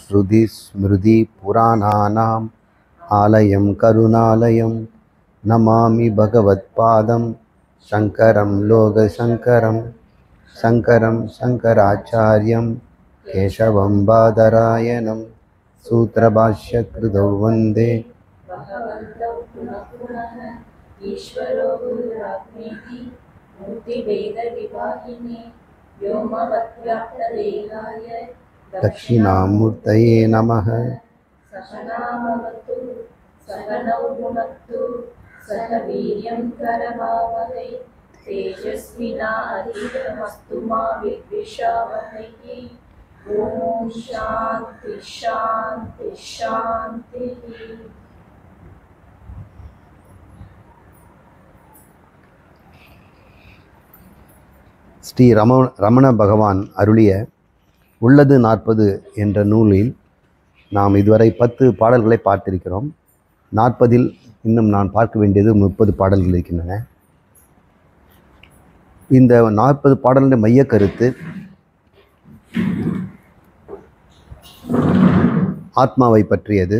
श्रुतिस्मृतिपुराणानाम् आलयं करुणालयं नमामि भगवत्पादं शङ्करं लोकशङ्करं शङ्कराचार्यं केशवं बादरायणं सूत्रभाष्यकृतौ वन्दे भगवन्तौ पुनः पुनः ईश्वरो गुरुरात्मेति मूर्तिभेदविभागिने व्योमवद्व्याप्तदेहाय दक्षिणामूर्तये नमः। सहनावतु सहनौ भुनक्तु सह वीर्यं करवावहै तेजस्विनाधीतमस्तु मा विद्विषावहैः। ॐ शान्ति शान्ति शान्तिः। ஸ்ரீ ரமண பகவான் அருளிய உள்ளது 40 என்ற நூலில் நாம் இதுவரை 10 பாடல்களை பார்த்திருக்கிறோம். 40இல் இன்னும் நான் பார்க்க வேண்டியது 30 பாடல்கள் இருக்கின்றன. இந்த 40 பாடல்களின் மைய கருத்து ஆத்மாவை பற்றியது.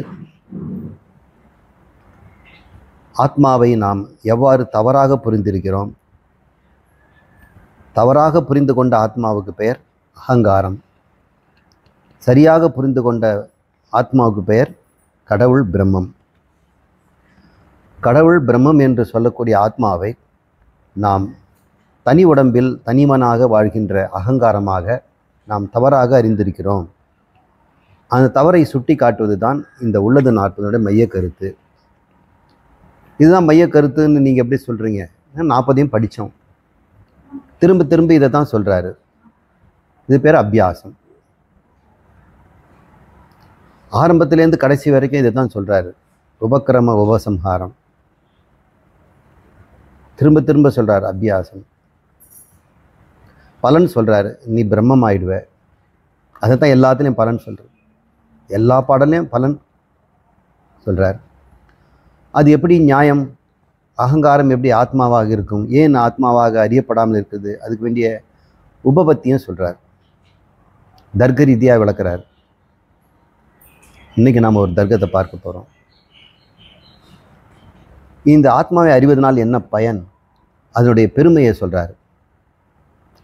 ஆத்மாவை நாம் எவ்வாறு தவறாக புரிந்திருக்கிறோம். தவறாக புரிந்து கொண்ட ஆத்மாவுக்கு பெயர் அகங்காரம். சரியாக புரிந்து கொண்ட ஆத்மாவுக்கு பெயர் கடவுள் பிரம்மம். கடவுள் பிரம்மம் என்று சொல்லக்கூடிய ஆத்மாவை நாம் தனி உடம்பில் தனிமனாக வாழ்கின்ற அகங்காரமாக நாம் தவறாக அறிந்திருக்கிறோம். அந்த தவறை சுட்டி காட்டுவது தான் இந்த உள்ளது 40 மைய கருத்து. இதுதான் மைய கருத்துன்னு நீங்கள் எப்படி சொல்கிறீங்க? 40ஐயும் படித்தோம், திரும்ப திரும்ப இதை தான் சொல்கிறாரு. இது பேர் அபியாசம். ஆரம்பத்திலேருந்து கடைசி வரைக்கும் இதை தான் சொல்கிறாரு. உபக்கிரம உபசம்ஹாரம் திரும்ப திரும்ப சொல்கிறார். அபியாசம் பலன் சொல்கிறாரு. நீ பிரம்மம் ஆயிடுவ. அதை தான் எல்லாத்துலேயும் பலன் சொல்கிறார். எல்லா பாடலையும் பலன் சொல்கிறார். அது எப்படி நியாயம்? அகங்காரம் எப்படி ஆத்மாவாக இருக்கும்? ஏன் ஆத்மாவாக அறியப்படாமல் இருக்குது? அதுக்கு வேண்டிய உபபத்தியும் சொல்கிறார். தர்க்க ரீதியாக விளக்குறார். இன்றைக்கி நாம் ஒரு தர்க்கத்தை பார்க்க போகிறோம். இந்த ஆத்மாவை அறிவதனால் என்ன பயன்? அதனுடைய பெருமையை சொல்கிறார்.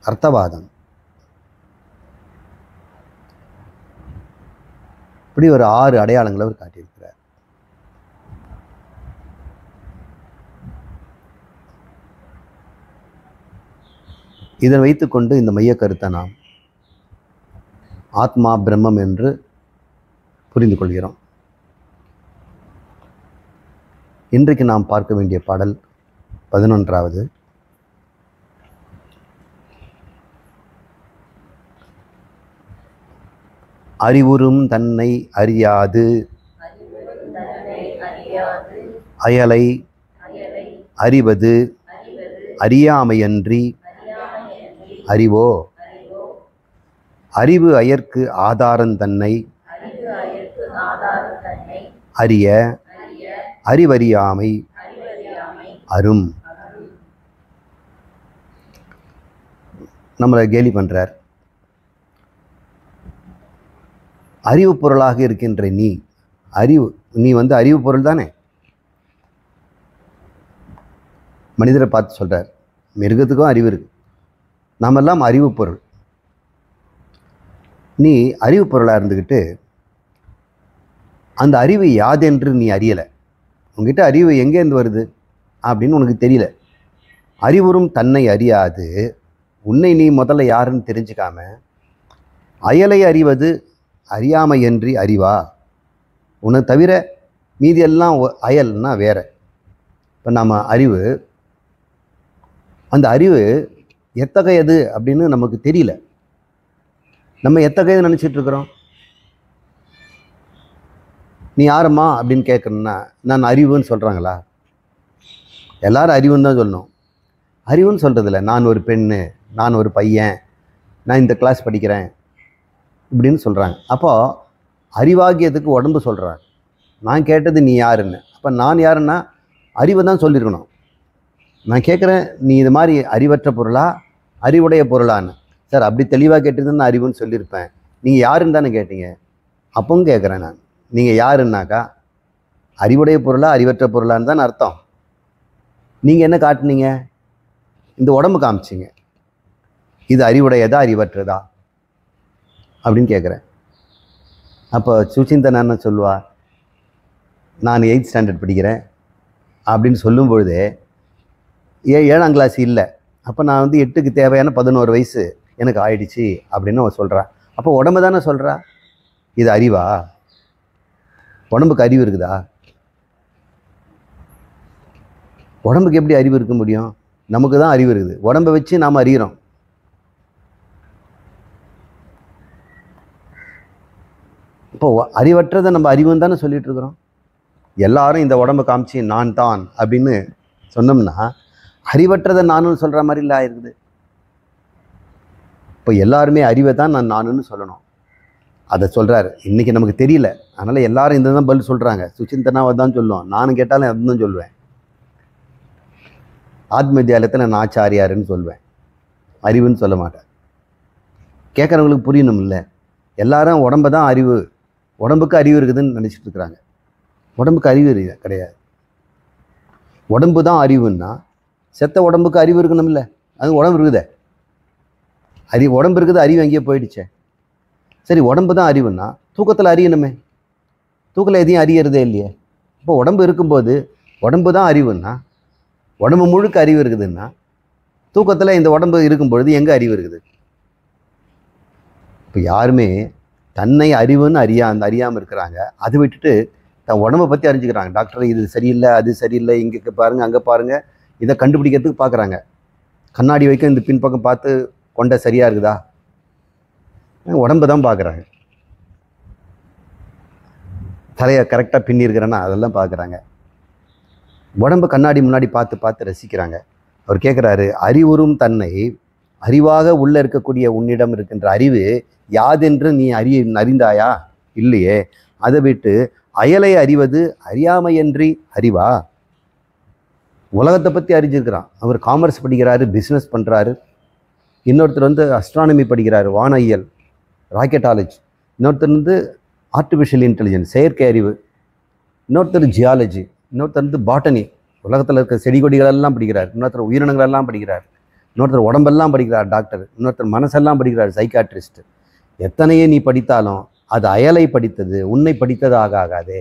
அர்த்தவாதம். இப்படி ஒரு 6 அடையாளங்களை அவர் காட்டியிருக்கிறார். இதை வைத்துக்கொண்டு இந்த மைய கருத்தை நாம் ஆத்மா பிரம்மம் என்று புரிந்து கொள்கிறோம். இன்றைக்கு நாம் பார்க்க வேண்டிய பாடல் 11வது. அறிவுறும் தன்னை அறியாது அயலை அறிவது அறியாமையன்றி அறிவோ. அறிவு அயற்கு ஆதாரம் தன்னை அறிய அறிவறியாமை அரும். நம்மளை கேலி பண்ணுறார். அறிவு பொருளாக இருக்கின்ற நீ அறிவு பொருள் தானே. மனிதரை பார்த்து சொல்கிறார். மிருகத்துக்கும் அறிவு இருக்கு. நாமெல்லாம் அறிவு பொருள். நீ அறிவு பொருளாக இருந்துக்கிட்டு அந்த அறிவு யாதென்று நீ அறியலை. உங்ககிட்ட அறிவு எங்கேருந்து வருது அப்படின்னு உனக்கு தெரியல. அறிவுறும் தன்னை அறியாது உன்னை நீ முதல்ல யாருன்னு தெரிஞ்சுக்காம அயலை அறிவது அறியாமையன்றி அறிவா. உன்னை தவிர மீதியெல்லாம் அயல்னா வேற. இப்போ நம்ம அறிவு, அந்த அறிவு எத்தகையது அப்படின்னு நமக்கு தெரியல. நம்ம எத்தகையது நினச்சிட்ருக்குறோம். நீ யாரும்மா அப்படின்னு கேட்கணுன்னா நான் அறிவுன்னு சொல்கிறாங்களா? எல்லாரும் அறிவுன்னு தான் சொல்லணும். அறிவுன்னு சொல்கிறதில்ல. நான் ஒரு பெண்ணு, நான் ஒரு பையன், நான் இந்த கிளாஸ் படிக்கிறேன் இப்படின்னு சொல்கிறாங்க. அப்போது அறிவாகியதுக்கு உடம்பு சொல்கிறாங்க. நான் கேட்டது நீ யாருன்னு. அப்போ நான் யாருன்னா அறிவை தான் சொல்லியிருக்கணும். நான் கேட்குறேன், நீ இது மாதிரி அறிவற்ற பொருளா அறிவுடைய பொருளான்னு. சார் அப்படி தெளிவாக கேட்டிருந்தேன்னு அறிவுன்னு சொல்லியிருப்பேன். நீங்கள் யாருன்னு தானே கேட்டீங்க. அப்பவும் கேட்குறேன் நான், நீங்கள் யாருன்னாக்கா அறிவுடைய பொருளா அறிவற்ற பொருளான்னு தான் அர்த்தம். நீங்கள் என்ன காட்டுனீங்க? இந்த உடம்பு காமிச்சிங்க. இது அறிவுடையதா அறிவற்றதா அப்படின்னு கேட்குறேன். அப்போ சுச்சிந்தனா என்ன சொல்லுவா? நான் 8th ஸ்டாண்டர்ட் படிக்கிறேன் அப்படின்னு சொல்லும் பொழுதே 7ஆம் கிளாஸ் இல்லை, அப்போ நான் வந்து 8க்கு தேவையான 11 வயசு எனக்கு ஆயிடுச்சு அப்படின்னு அவன் சொல்கிறான். அப்போ உடம்பு தானே சொல்கிறா. இது அறிவா? உடம்புக்கு அறிவு இருக்குதா? உடம்புக்கு எப்படி அறிவு இருக்க முடியும்? நமக்கு தான் அறிவு இருக்குது. உடம்பை வச்சு நாம் அறிகிறோம். இப்போ அறிவற்றதை நம்ம அறிவுன்னு தானே சொல்லிட்டு இருக்கிறோம். எல்லாரும் இந்த உடம்பை காமிச்சு நான் தான் அப்படின்னு சொன்னோம்னா அறிவற்றதை நானுன்னு சொல்கிற மாதிரி இல்லை ஆயிருக்குது. இப்போ எல்லாருமே அறிவை தான் நானுன்னு சொல்லணும். அதை சொல்கிறாரு. இன்றைக்கி நமக்கு தெரியல, அதனால் எல்லாரும் இந்த தான் பதில் சொல்கிறாங்க. சுச்சிந்தனாவை தான் சொல்லுவோம். நானும் கேட்டாலும் அதுதான் சொல்லுவேன். ஆத்ம வித்யாலயத்தில் நான் ஆச்சாரியாருன்னு சொல்லுவேன், அறிவுன்னு சொல்ல மாட்டேன். கேட்குறவங்களுக்கு புரியணும் இல்லை. எல்லாரும் உடம்பை தான் அறிவு, உடம்புக்கு அறிவு இருக்குதுன்னு நினச்சிட்டு இருக்கிறாங்க. உடம்புக்கு அறிவு கிடையாது. உடம்பு தான் அறிவுன்னா செத்த உடம்புக்கு அறிவு இருக்கணும் இல்லை? அது உடம்பு இருக்குதே, உடம்பு இருக்குது, அறிவு எங்கேயோ போயிடுச்சே. சரி, உடம்பு தான் அறிவுன்னா தூக்கத்தில் அறியணுமே. தூக்கத்தில் எதையும் அறியறதே இல்லையே. இப்போ உடம்பு இருக்கும்போது உடம்பு தான் அறிவுன்னா, உடம்பு முழுக்க அறிவு இருக்குதுன்னா தூக்கத்தில் இந்த உடம்பு இருக்கும்பொழுது எங்கே அறிவு இருக்குது? இப்போ யாருமே தன்னை அறிவுன்னு அறியாமல் இருக்கிறாங்க. அதை விட்டுட்டு தன் உடம்பை பற்றி அறிஞ்சிக்கிறாங்க. டாக்டர் இது சரியில்லை, அது சரியில்லை, இங்கே பாருங்கள், அங்கே பாருங்கள், இதை கண்டுபிடிக்கிறதுக்கு பார்க்குறாங்க. கண்ணாடி வைக்க இந்த பின்பக்கம் பார்த்து கொண்டை சரியாக இருக்குதா? உடம்பு தான் பார்க்குறாங்க. தலையை கரெக்டாக பின்னி இருக்கிறேன்னா அதெல்லாம் பார்க்குறாங்க. உடம்பு கண்ணாடி முன்னாடி பார்த்து பார்த்து ரசிக்கிறாங்க. அவர் கேட்குறாரு, அறிவுறும் தன்னை அறிவாக உள்ளே இருக்கக்கூடிய உன்னிடம் இருக்கின்ற அறிவு யாதென்று நீ அறிந்தாயா? இல்லையே. அதை விட்டு அயலை அறிவது அறியாமையன்றி அறிவா? உலகத்தை பற்றி அறிஞ்சிருக்கிறான். அவர் காமர்ஸ் படிக்கிறாரு, பிஸ்னஸ் பண்ணுறாரு. இன்னொருத்தர் வந்து அஸ்ட்ரானமி படிக்கிறாரு, வானியல், ராக்கெட்டாலஜி. இன்னொருத்தர் வந்து ஆர்டிஃபிஷியல் இன்டெலிஜென்ஸ், செயற்கை அறிவு. இன்னொருத்தர் ஜியாலஜி. இன்னொருத்தர் வந்து பாட்டனி, உலகத்தில் இருக்க செடி கொடிகளெல்லாம் படிக்கிறார். இன்னொருத்தர் உயிரினங்களெல்லாம் படிக்கிறார். இன்னொருத்தர் உடம்பெல்லாம் படிக்கிறார், டாக்டர். இன்னொருத்தர் மனசெல்லாம் படிக்கிறார், சைக்காட்ரிஸ்ட். எத்தனையே நீ படித்தாலும் அது அயலை படித்தது உன்னை படித்தது ஆகாதே.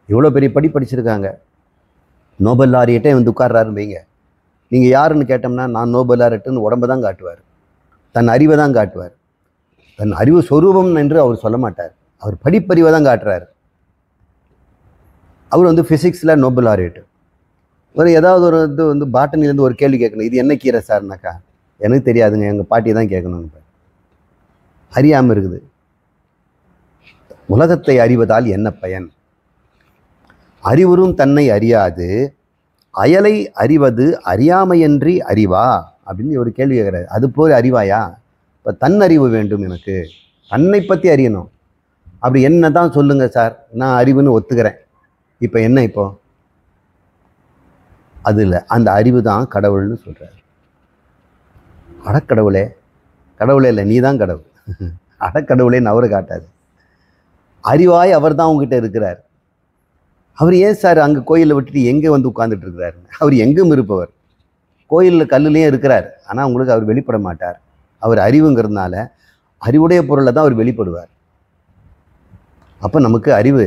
இவ்வளோ பெரிய படிச்சிருக்காங்க. நோபல் லாரியட்டே வந்து உட்கார்றாருன்னு வைங்க. நீங்கள் யாருன்னு கேட்டோம்னா நான் நோபல் லாரியட்டுன்னு உடம்பை தான் காட்டுவார், தன் அறிவை தான் காட்டுவார். தன் அறிவு சொரூபம் என்று அவர் சொல்ல மாட்டார். அவர் படிப்பறிவை தான் காட்டுறார். அவர் வந்து ஃபிசிக்ஸில் நோபல் லாரியட்டு. ஒரு ஏதாவது ஒரு இது வந்து பாட்டனிலேருந்து ஒரு கேள்வி கேட்கணும், இது என்ன கீரை சார்னாக்கா எனக்கு தெரியாதுங்க, எங்கள் பாட்டியை தான் கேட்கணும்னு. அறியாமல் இருக்குது. உலகத்தை அறிவதால் என்ன பயன்? அறிவுறும் தன்னை அறியாது அயலை அறிவது அறியாமையன்றி அறிவா அப்படின்னு ஒரு கேள்வி கேட்குறாரு. அது போல் அறிவாயா? இப்போ தன் அறிவு வேண்டும், எனக்கு தன்னை பற்றி அறியணும். அப்படி என்ன தான் சொல்லுங்கள் சார், நான் அறிவுன்னு ஒத்துக்கிறேன். இப்போ என்ன? இப்போ அது இல்லை, அந்த அறிவு தான் கடவுள்னு சொல்கிறார். அடக்கடவுளே, கடவுளே இல்லை, நீ தான் கடவுள். அடக்கடவுளேன்னு அவரை காட்டாது. அறிவாய் அவர் தான் உங்ககிட்ட இருக்கிறார். அவர் ஏன் சார் அங்கே கோயிலில் விட்டுட்டு எங்கே வந்து உட்கார்ந்துட்டு இருக்கிறாரு? அவர் எங்கும் இருப்பவர். கோயிலில் கல்லுலேயும் இருக்கிறார், ஆனால் உங்களுக்கு அவர் வெளிப்பட மாட்டார். அவர் அறிவுங்கிறதுனால அறிவுடைய பொருளை தான் அவர் வெளிப்படுவார். அப்போ நமக்கு அறிவு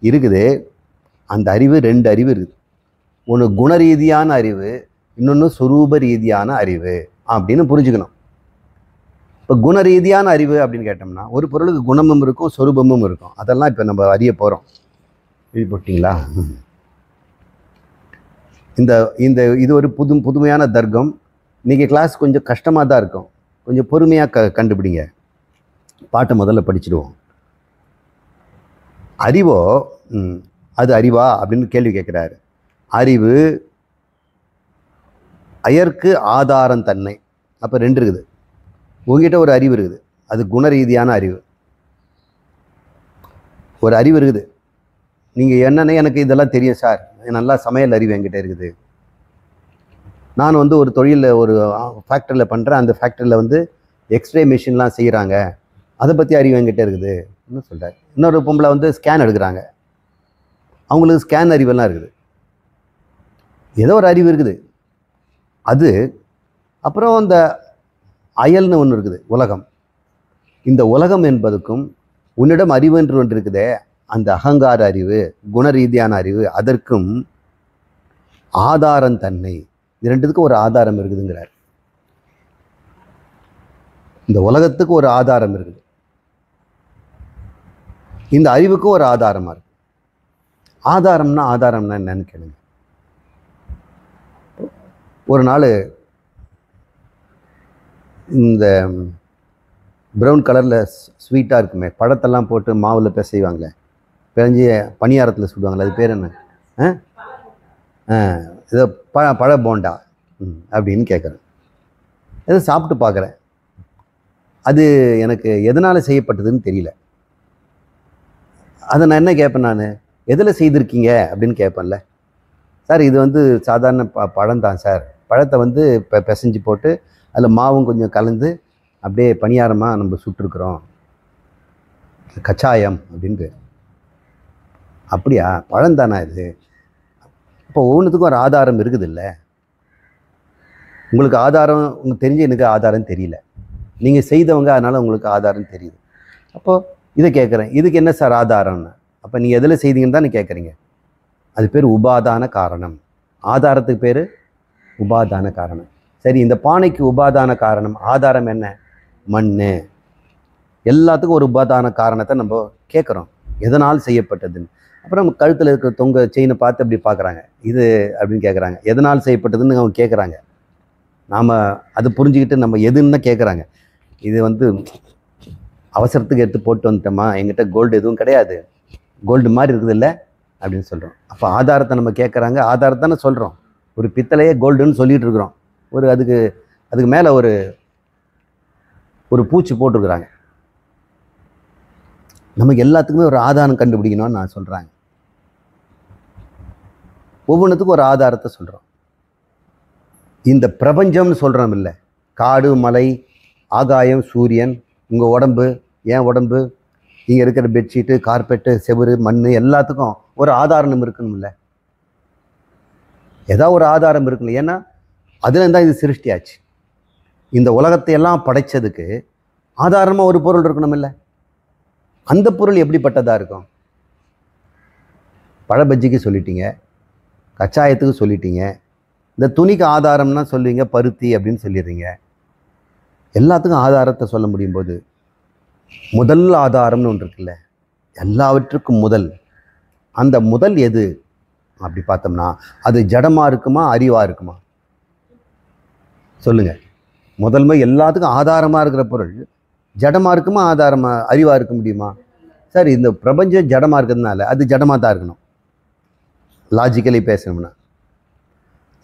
இருக்குது. அந்த அறிவு 2 அறிவு இருக்குது. ஒன்று குணரீதியான அறிவு, இன்னொன்று சுரூப ரீதியான அறிவு அப்படின்னு புரிஞ்சுக்கணும். இப்போ குணரீதியான அறிவு அப்படின்னு கேட்டோம்னா ஒரு பொருளுக்கு குணமும் இருக்கும், சொரூபமும் இருக்கும். அதெல்லாம் இப்போ நம்ம அறிய போகிறோம். இது போட்டிங்களா? இது ஒரு புதுமையான தர்க்கம். இன்றைக்கி கிளாஸ் கொஞ்சம் கஷ்டமாக தான் இருக்கும், கொஞ்சம் பொறுமையாக கண்டுபிடிங்க. பாட்டை முதல்ல படிச்சுடுவோம். அறிவோ அது அறிவா அப்படின்னு கேள்வி கேட்குறாரு. அறிவு அயற்கு ஆதாரம் தன்னை. அப்போ 2 இருக்குது. உங்ககிட்ட ஒரு அறிவு இருக்குது, அது குணரீதியான அறிவு. ஒரு அறிவு இருக்குது, நீங்கள் என்னென்ன எனக்கு இதெல்லாம் தெரியும் சார், நல்லா சமையல் அறிவு என்கிட்ட இருக்குது. நான் வந்து ஒரு தொழிலில் ஒரு ஃபேக்ட்ரியில் பண்ணுறேன், அந்த ஃபேக்ட்ரியில் வந்து எக்ஸ்ரே மிஷின்லாம் செய்கிறாங்க, அதை பற்றி அறிவு என்கிட்ட இருக்குது. என்ன சொல்கிறார். இன்னொரு பொம்பளை வந்து ஸ்கேன் எடுக்கிறாங்க, அவங்களுக்கு ஸ்கேன் அறிவெல்லாம் இருக்குது, ஏதோ ஒரு அறிவு இருக்குது அது. அப்புறம் இந்த அயல்னு ஒன்று இருக்குது, உலகம். இந்த உலகம் என்பதுக்கும் உன்னிடம் அறிவு என்று ஒன்று இருக்குதே, அந்த அகங்கார அறிவு, குண ரீதியான அறிவு, அதற்கும் ஆதாரம் தன்னை, இது ரெண்டுத்துக்கும் ஒரு ஆதாரம் இருக்குதுங்கிறார். இந்த உலகத்துக்கு ஒரு ஆதாரம் இருக்குது, இந்த அறிவுக்கும் ஒரு ஆதாரமாக இருக்கு. ஆதாரம்னா என்னன்னு கேளுங்க. ஒரு நாள் இந்த ப்ரௌன் கலரில் ஸ்வீட்டாக இருக்குமே, பழத்தெல்லாம் போட்டு மாவில் பிசைவாங்களே, பிசைஞ்சு பணியாரத்தில் சுடுவாங்களே, அது பேர் என்ன? ஏதோ பழ போண்டா அப்படின்னு கேட்குறேன். ஏதோ சாப்பிட்டு பார்க்குறேன், அது எனக்கு எதனால் செய்யப்பட்டதுன்னு தெரியல. அதை நான் என்ன கேட்பேன், நான் எதில் செய்திருக்கீங்க அப்படின்னு கேட்பேன்ல. சார் இது வந்து சாதாரண பழம்தான் சார், பழத்தை வந்து பிசைஞ்சு போட்டு அதில் மாவும் கொஞ்சம் கலந்து அப்படியே பணியாரமாக நம்ம சுட்டுருக்குறோம், கச்சாயம் அப்படின்னு. அப்படியா, பழம்தானா இது? இப்போ ஒவ்வொன்றுத்துக்கும் ஒரு ஆதாரம் இருக்குது இல்லை? உங்களுக்கு ஆதாரம் உங்களுக்கு தெரிஞ்சு எனக்கு ஆதாரம் தெரியல, நீங்கள் செய்தவங்க அதனால் உங்களுக்கு ஆதாரம் தெரியுது. அப்போது இதை கேட்குறேன், இதுக்கு என்ன சார் ஆதாரம்னு? அப்போ நீங்கள் எதில் செய்தீங்கன்னு தான் கேட்குறீங்க. அது பேர் உபாதான காரணம். ஆதாரத்துக்கு பேர் உபாதான காரணம். சரி, இந்த பானைக்கு உபாதான காரணம், ஆதாரம் என்ன? மண். எல்லாத்துக்கும் ஒரு உபாதான காரணத்தை நம்ம கேட்குறோம், எதனால் செய்யப்பட்டதுன்னு. அப்புறம் கழுத்தில் இருக்கிற தொங்க செயினை பார்த்து அப்படி பார்க்குறாங்க, இது அப்படின்னு கேட்குறாங்க, எதனால் செய்யப்பட்டதுன்னு அவங்க கேட்குறாங்க. நாம் அது புரிஞ்சுக்கிட்டு நம்ம எதுன்னு தான் கேட்குறாங்க. இது வந்து அவசரத்துக்கு எடுத்து போட்டு வந்துட்டோமா, எங்கிட்ட கோல்டு எதுவும் கிடையாது, கோல்டு மாதிரி இருக்குது இல்லை அப்படின்னு சொல்கிறோம். அப்போ ஆதாரத்தை நம்ம கேட்குறாங்க, ஆதாரத்தானே சொல்கிறோம். ஒரு பித்தளையே கோல்டுன்னு சொல்லிகிட்டு இருக்கிறோம், ஒரு அதுக்கு மேலே ஒரு பூச்சி போட்டிருக்கிறாங்க. நமக்கு எல்லாத்துக்குமே ஒரு ஆதாரம் கண்டுபிடிக்கணும்னு நான் சொல்கிறாங்க. ஒவ்வொன்றுத்துக்கும் ஒரு ஆதாரத்தை சொல்கிறோம். இந்த பிரபஞ்சம்னு சொல்கிறோம் இல்லை, காடு, மலை, ஆகாயம், சூரியன், உங்கள் உடம்பு, என் உடம்பு, இங்கே இருக்கிற பெட்ஷீட்டு, கார்பெட்டு, செவுரு, மண், எல்லாத்துக்கும் ஒரு ஆதாரம் இருக்கணும் இல்லை? ஏதாவது ஒரு ஆதாரம் இருக்கணும். ஏன்னா அதுலேருந்து தான் இது சிருஷ்டியாச்சு. இந்த உலகத்தை எல்லாம் படைச்சதுக்கு ஆதாரமாக ஒரு பொருள் இருக்கணும் இல்லை? அந்த பொருள் எப்படிப்பட்டதாக இருக்கும்? பழபஜ்ஜிக்கு சொல்லிட்டீங்க, கச்சாயத்துக்கு சொல்லிட்டீங்க, இந்த துணிக்கு ஆதாரம்னா சொல்லுவீங்க, பருத்தி அப்படின்னு சொல்லிடுறீங்க. எல்லாத்துக்கும் ஆதாரத்தை சொல்ல முடியும் போது முதல் ஆதாரம்னு ஒன்று இருக்குல்ல, எல்லாவற்றுக்கும் முதல். அந்த முதல் எது அப்படி பார்த்தோம்னா அது ஜடமாக இருக்குமா, அறிவாக இருக்குமா? சொல்லுங்கள். முதல்மை எல்லாத்துக்கும் ஆதாரமாக இருக்கிற பொருள் ஜடமாக இருக்குமா, ஆதாரமாக அறிவாக இருக்க முடியுமா? சரி, இந்த பிரபஞ்சம் ஜடமாக இருக்கிறதுனால அது ஜடமாக தான் இருக்கணும், லாஜிக்கலி பேசணும்னா.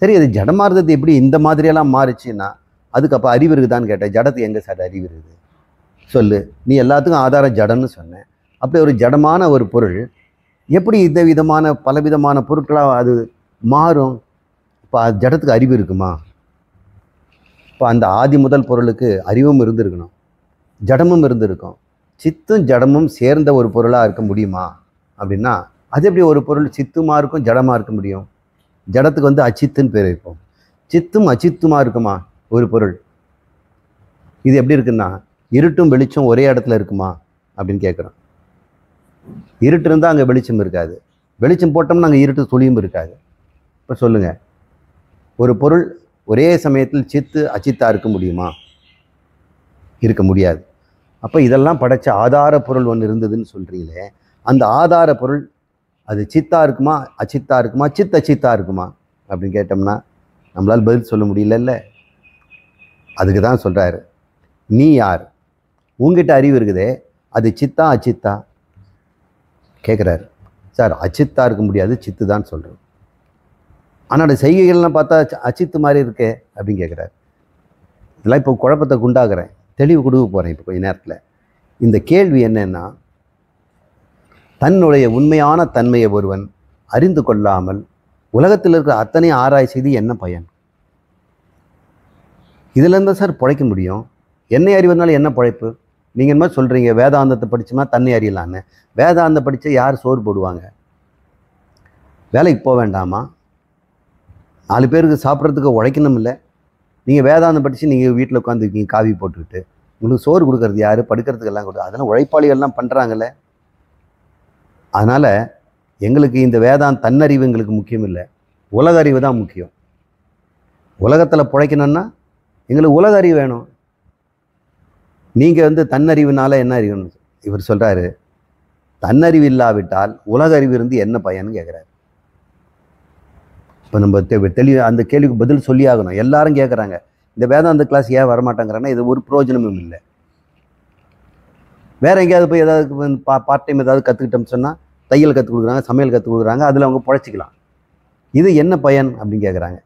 சரி, அது ஜடமாக இருந்தது எப்படி இந்த மாதிரியெல்லாம் மாறிச்சுன்னா அதுக்கு அப்போ அறிவு இருக்குதான்னு கேட்டேன். ஜடத்துக்கு எங்கே சார் அறிவு இருக்குது? சொல்லு. நீ எல்லாத்துக்கும் ஆதாரம் ஜடம்னு சொன்னேன். அப்படி ஒரு ஜடமான ஒரு பொருள் எப்படி இந்த விதமான பலவிதமான பொருட்களாக அது மாறும்? இப்போ அது ஜடத்துக்கு அறிவு இருக்குமா? இப்போ அந்த ஆதி முதல் பொருளுக்கு அறிவும் இருந்திருக்கணும், ஜடமும் இருந்திருக்கும். சித்தும் ஜடமும் சேர்ந்த ஒரு பொருளாக இருக்க முடியுமா அப்படின்னா அது எப்படி ஒரு பொருள் சித்துமாக இருக்கும், ஜடமாக இருக்க முடியும்? ஜடத்துக்கு வந்து அச்சித்துன்னு பேர் வைப்போம். சித்தும் அச்சித்துமாக இருக்குமா ஒரு பொருள்? இது எப்படி இருக்குன்னா இருட்டும் வெளிச்சம் ஒரே இடத்துல இருக்குமா அப்படின்னு கேட்குறோம். இருட்டு இருந்தால் அங்கே வெளிச்சம் இருக்காது, வெளிச்சம் போட்டோம்னா அங்கே இருட்டு துளியும் இருக்காது. இப்போ சொல்லுங்கள், ஒரு பொருள் ஒரே சமயத்தில் சித்து அச்சித்தாக இருக்க முடியுமா? இருக்க முடியாது. அப்போ இதெல்லாம் படைச்ச ஆதார பொருள் ஒன்று இருந்ததுன்னு சொல்கிறீங்களே, அந்த ஆதார பொருள் அது சித்தா இருக்குமா, அச்சித்தா இருக்குமா, அச்சித்தா இருக்குமா அப்படின்னு கேட்டோம்னா நம்மளால் பதில் சொல்ல முடியல. அதுக்கு தான் சொல்கிறாரு, நீ யார்? உங்ககிட்ட அறிவு இருக்குதே, அது சித்தா அச்சித்தா கேட்குறாரு. சார் அச்சித்தா இருக்க முடியாது, சித்து தான் சொல்கிறேன். ஆனால் செய்கைகள்லாம் பார்த்தா அச்சித்து மாதிரி இருக்கே அப்படின்னு கேட்குறாரு. இதெல்லாம் இப்போ குழப்பத்தை உண்டாக்குறேன், தெளிவு கொடுக்க போகிறேன் இப்போ கொஞ்ச நேரத்தில். இந்த கேள்வி என்னன்னா, தன்னுடைய உண்மையான தன்மையை ஒருவன் அறிந்து கொள்ளாமல் உலகத்தில் இருக்கிற அத்தனை ஆராய்ச்சி செய்து என்ன பயன்? இதுலேருந்து சார் பிழைக்க முடியும். என்னை அறிவதனால என்ன பிழைப்பு? நீங்கள் என்ன சொல்கிறீங்க வேதாந்தத்தை படிச்சோம்னா தன்னை அறியலான்னு. வேதாந்தம் படித்தா யார் சோறு போடுவாங்க? வேலைக்கு போக வேண்டாமா? 4 பேருக்கு சாப்பிட்றதுக்கு உழைக்கணும் இல்லை? நீங்கள் வேதாந்தம் படித்து நீங்கள் வீட்டில் உட்காந்துருக்கீங்க காவி போட்டுக்கிட்டு, உங்களுக்கு சோறு கொடுக்கறது யார்? படுக்கிறதுக்கெல்லாம் கொடுக்குறது அதெல்லாம் உழைப்பாளிகள்லாம் பண்ணுறாங்கல்ல. அதனால் எங்களுக்கு இந்த தன்னறிவு எங்களுக்கு முக்கியம் இல்லை, உலக அறிவு தான் முக்கியம். உலகத்தில் பிழைக்கணும்னா எங்களுக்கு உலக அறிவு வேணும். நீங்கள் தன்னறிவுனால என்ன அறிவுன்னு இவர் சொல்கிறாரு. தன்னறிவு இல்லாவிட்டால் உலக அறிவு இருந்து என்ன பயன்னு கேட்குறாரு. இப்போ நம்ம அந்த கேள்விக்கு பதில் சொல்லி ஆகணும். எல்லாரும் கேட்குறாங்க, இந்த வேதாந்த கிளாஸ் ஏன் வரமாட்டாங்கிறாங்கன்னா இது ஒரு பிரயோஜனமும் இல்லை. வேறு எங்கேயாவது போய் ஏதாவது பார்ட் டைம் ஏதாவது கற்றுக்கிட்டோம்னு சொன்னால் தையல் கற்றுக் கொடுக்குறாங்க, சமையல் கற்றுக் கொடுக்குறாங்க, அதில் அவங்க பிழைச்சிக்கலாம். இது என்ன பயன் அப்படின்னு கேட்குறாங்க.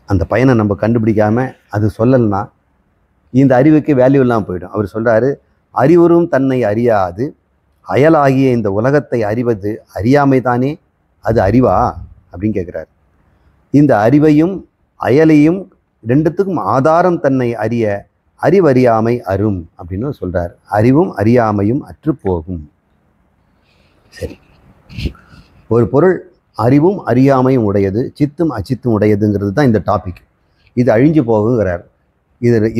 அந்த பயனை நம்ம கண்டுபிடிக்காமல் அது சொல்லலைன்னா இந்த அறிவுக்கு வேல்யூ இல்லாமல் போயிடும். அவர் சொல்கிறாரு, அறிவுறும் தன்னை அறியாது அயலாகிய இந்த உலகத்தை அறிவது அறியாமை தானே, அது அறிவா அப்படின்னு கேட்குறாரு. இந்த அறிவையும் அயலையும் ரெண்டுத்துக்கும் ஆதாரம் தன்னை அறிய அறிவறியாமை அரும் அப்படின்னு சொல்கிறார். அறிவும் அறியாமையும் அற்று போகும். சரி, ஒரு பொருள் அறிவும் அறியாமையும் உடையது, சித்தும் அச்சித்தும் உடையதுங்கிறது தான் இந்த டாபிக். இது அழிஞ்சு போகுங்கிறார்.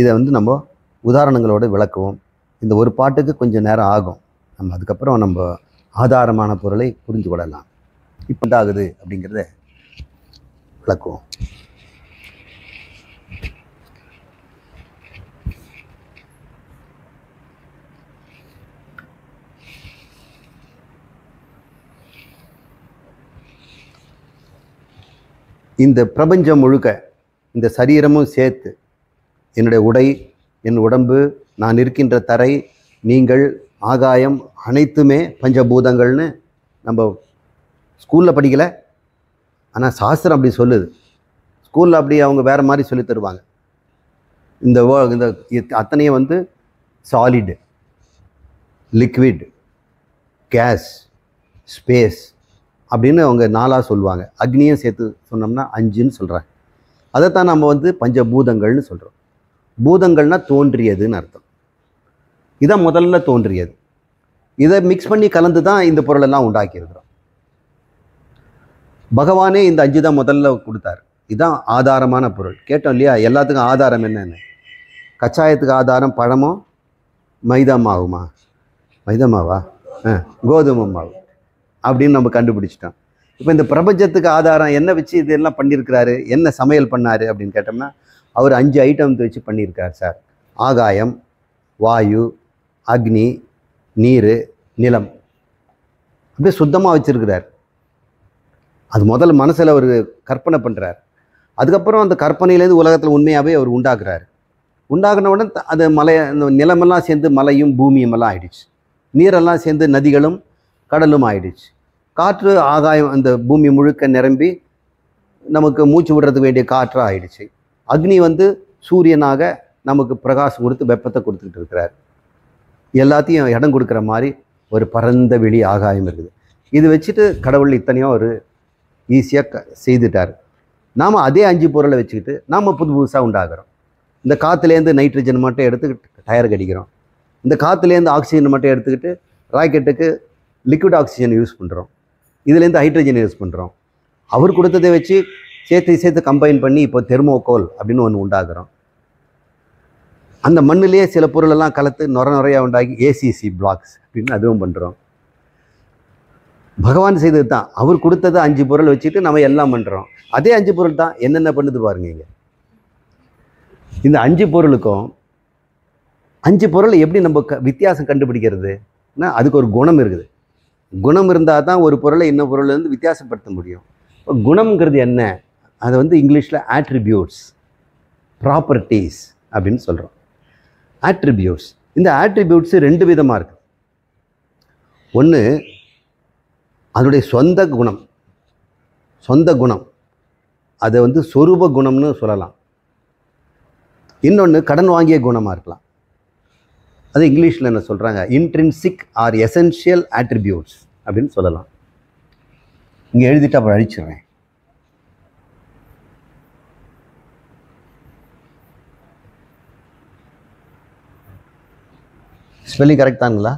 இதை நம்ம உதாரணங்களோடு விளக்குவோம். இந்த ஒரு பாட்டுக்கு கொஞ்சம் நேரம் ஆகும். நம்ம அதுக்கப்புறம் நம்ம ஆதாரமான பொருளை புரிந்து கொள்ளலாம். இப்போ உண்டாகுது அப்படிங்கிறத விளக்குவோம். இந்த பிரபஞ்சம் முழுக்க, இந்த சரீரமும் சேர்த்து, என்னுடைய உடை, என் உடம்பு, நான் இருக்கின்ற தரை, நீங்கள், ஆகாயம் அனைத்துமே பஞ்சபூதங்கள்னு நம்ம ஸ்கூலில் படிக்கலை. ஆனால் சாஸ்திரம் அப்படி சொல்லுது. ஸ்கூலில் அப்படி அவங்க வேறு மாதிரி சொல்லி தருவாங்க. இந்த அத்தனையும் சாலிடு, லிக்விட், கேஸ், ஸ்பேஸ் அப்படின்னு அவங்க 4ஆக சொல்லுவாங்க. அக்னியும் சேர்த்து சொன்னோம்னா 5ன்னு சொல்கிறாங்க. அதைத்தான் நம்ம பஞ்சபூதங்கள்னு சொல்கிறோம். பூதங்கள்னா தோன்றியதுன்னு அர்த்தம். இதான் முதல்ல தோன்றியது. இதை மிக்ஸ் பண்ணி கலந்து தான் இந்த பொருளெல்லாம் உண்டாக்கியிருக்கிறோம். பகவானே இந்த 5 தான் முதல்ல கொடுத்தார். இதுதான் ஆதாரமான பொருள். கேட்டோம் இல்லையா, எல்லாத்துக்கும் ஆதாரம் என்னென்னு? கச்சாயத்துக்கு ஆதாரம் பழமோ மைதா மாவுமா? மைதா மாவா? கோதுமை மாவு அப்படின்னு நம்ம கண்டுபிடிச்சிட்டோம். இப்போ இந்த பிரபஞ்சத்துக்கு ஆதாரம் என்ன வச்சு இதெல்லாம் பண்ணியிருக்கிறாரு, என்ன சமையல் பண்ணார் அப்படின்னு கேட்டோம்னா, அவர் 5 ஐட்டம் வச்சு பண்ணியிருக்கார் சார். ஆகாயம், வாயு, அக்னி, நீர், நிலம், அப்படியே சுத்தமாக வச்சுருக்கிறார். அது முதல்ல மனசில் அவர் கற்பனை பண்ணுறார். அதுக்கப்புறம் அந்த கற்பனையிலேருந்து உலகத்தில் உண்மையாகவே அவர் உண்டாக்குறாரு. உண்டாக்குன உடனே அது அந்த நிலமெல்லாம் சேர்ந்து மலையும் பூமியும் எல்லாம் ஆயிடுச்சு. நீரெல்லாம் சேர்ந்து நதிகளும் கடலும் ஆயிடுச்சு. காற்று, ஆகாயம், அந்த பூமி முழுக்க நிரம்பி நமக்கு மூச்சு விடுறதுக்கு வேண்டிய காற்று ஆயிடுச்சு. அக்னி சூரியனாக நமக்கு பிரகாசம் கொடுத்து வெப்பத்தை கொடுத்துக்கிட்டு இருக்கிறார். எல்லாத்தையும் இடம் கொடுக்குற மாதிரி ஒரு பரந்த வெளி ஆகாயம் இருக்குது. இது வச்சுட்டு கடவுள் இத்தனையோ ஒரு ஈஸியாக செய்துட்டார். நாம் அதே 5 பொருளை வச்சுக்கிட்டு நாம் புதுசாக உண்டாகிறோம். இந்த காற்றுலேருந்து நைட்ரஜன் மட்டும் எடுத்துக்கிட்டு டயர் கடிக்கிறோம். இந்த காற்றுலேருந்து ஆக்சிஜன் மட்டும் எடுத்துக்கிட்டு ராக்கெட்டுக்கு லிக்விட் ஆக்சிஜன் யூஸ் பண்ணுறோம். இதுலேருந்து ஹைட்ரஜன் யூஸ் பண்ணுறோம். அவர் கொடுத்ததை வச்சு சேர்த்து கம்பைன் பண்ணி இப்போ தெர்மோகோல் அப்படின்னு ஒன்று உண்டாக்குறோம். அந்த மண்ணிலேயே சில பொருளெல்லாம் கலத்து நுறையாக உண்டாக்கி ஏசிசி பிளாக்ஸ் அப்படின்னு அதுவும் பண்ணுறோம். பகவான் செய்தது தான். அவர் கொடுத்தது 5 பொருள் வச்சுட்டு நம்ம எல்லாம் பண்ணுறோம். அதே 5 பொருள் தான் என்னென்ன பண்ணுது பாருங்க. இங்கே இந்த 5 பொருளுக்கும் 5 பொருளை எப்படி நம்ம வித்தியாசம் கண்டுபிடிக்கிறதுனா, அதுக்கு ஒரு குணம் இருக்குது. குணம் இருந்தால் தான் ஒரு பொருளை இன்னொரு பொருள்லேருந்து வித்தியாசப்படுத்த முடியும். குணம்ங்கிறது என்ன? அதை இங்கிலீஷில் ஆட்ரிபியூட்ஸ், ப்ராப்பர்ட்டிஸ் அப்படின்னு சொல்கிறோம். ஆட்ரிபியூட்ஸ். இந்த ஆட்ரிபியூட்ஸு 2 விதமாக இருக்குது. ஒன்று அதனுடைய சொந்த குணம், அதை சொரூப குணம்னு சொல்லலாம். இன்னொன்று கடன் வாங்கிய குணமாக இருக்கலாம். அது இங்கிலீஷில் என்ன சொல்கிறாங்க, இன்ட்ரின்சிக் ஆர் எசென்ஷியல் ஆட்ரிபியூட்ஸ் அப்படின்னு சொல்லலாம். இங்கே எழுதிட்டு அப்புறம் அழிச்சிடுறேன். ஸ்பெல்லிங் கரெக்ட் தானுங்களா?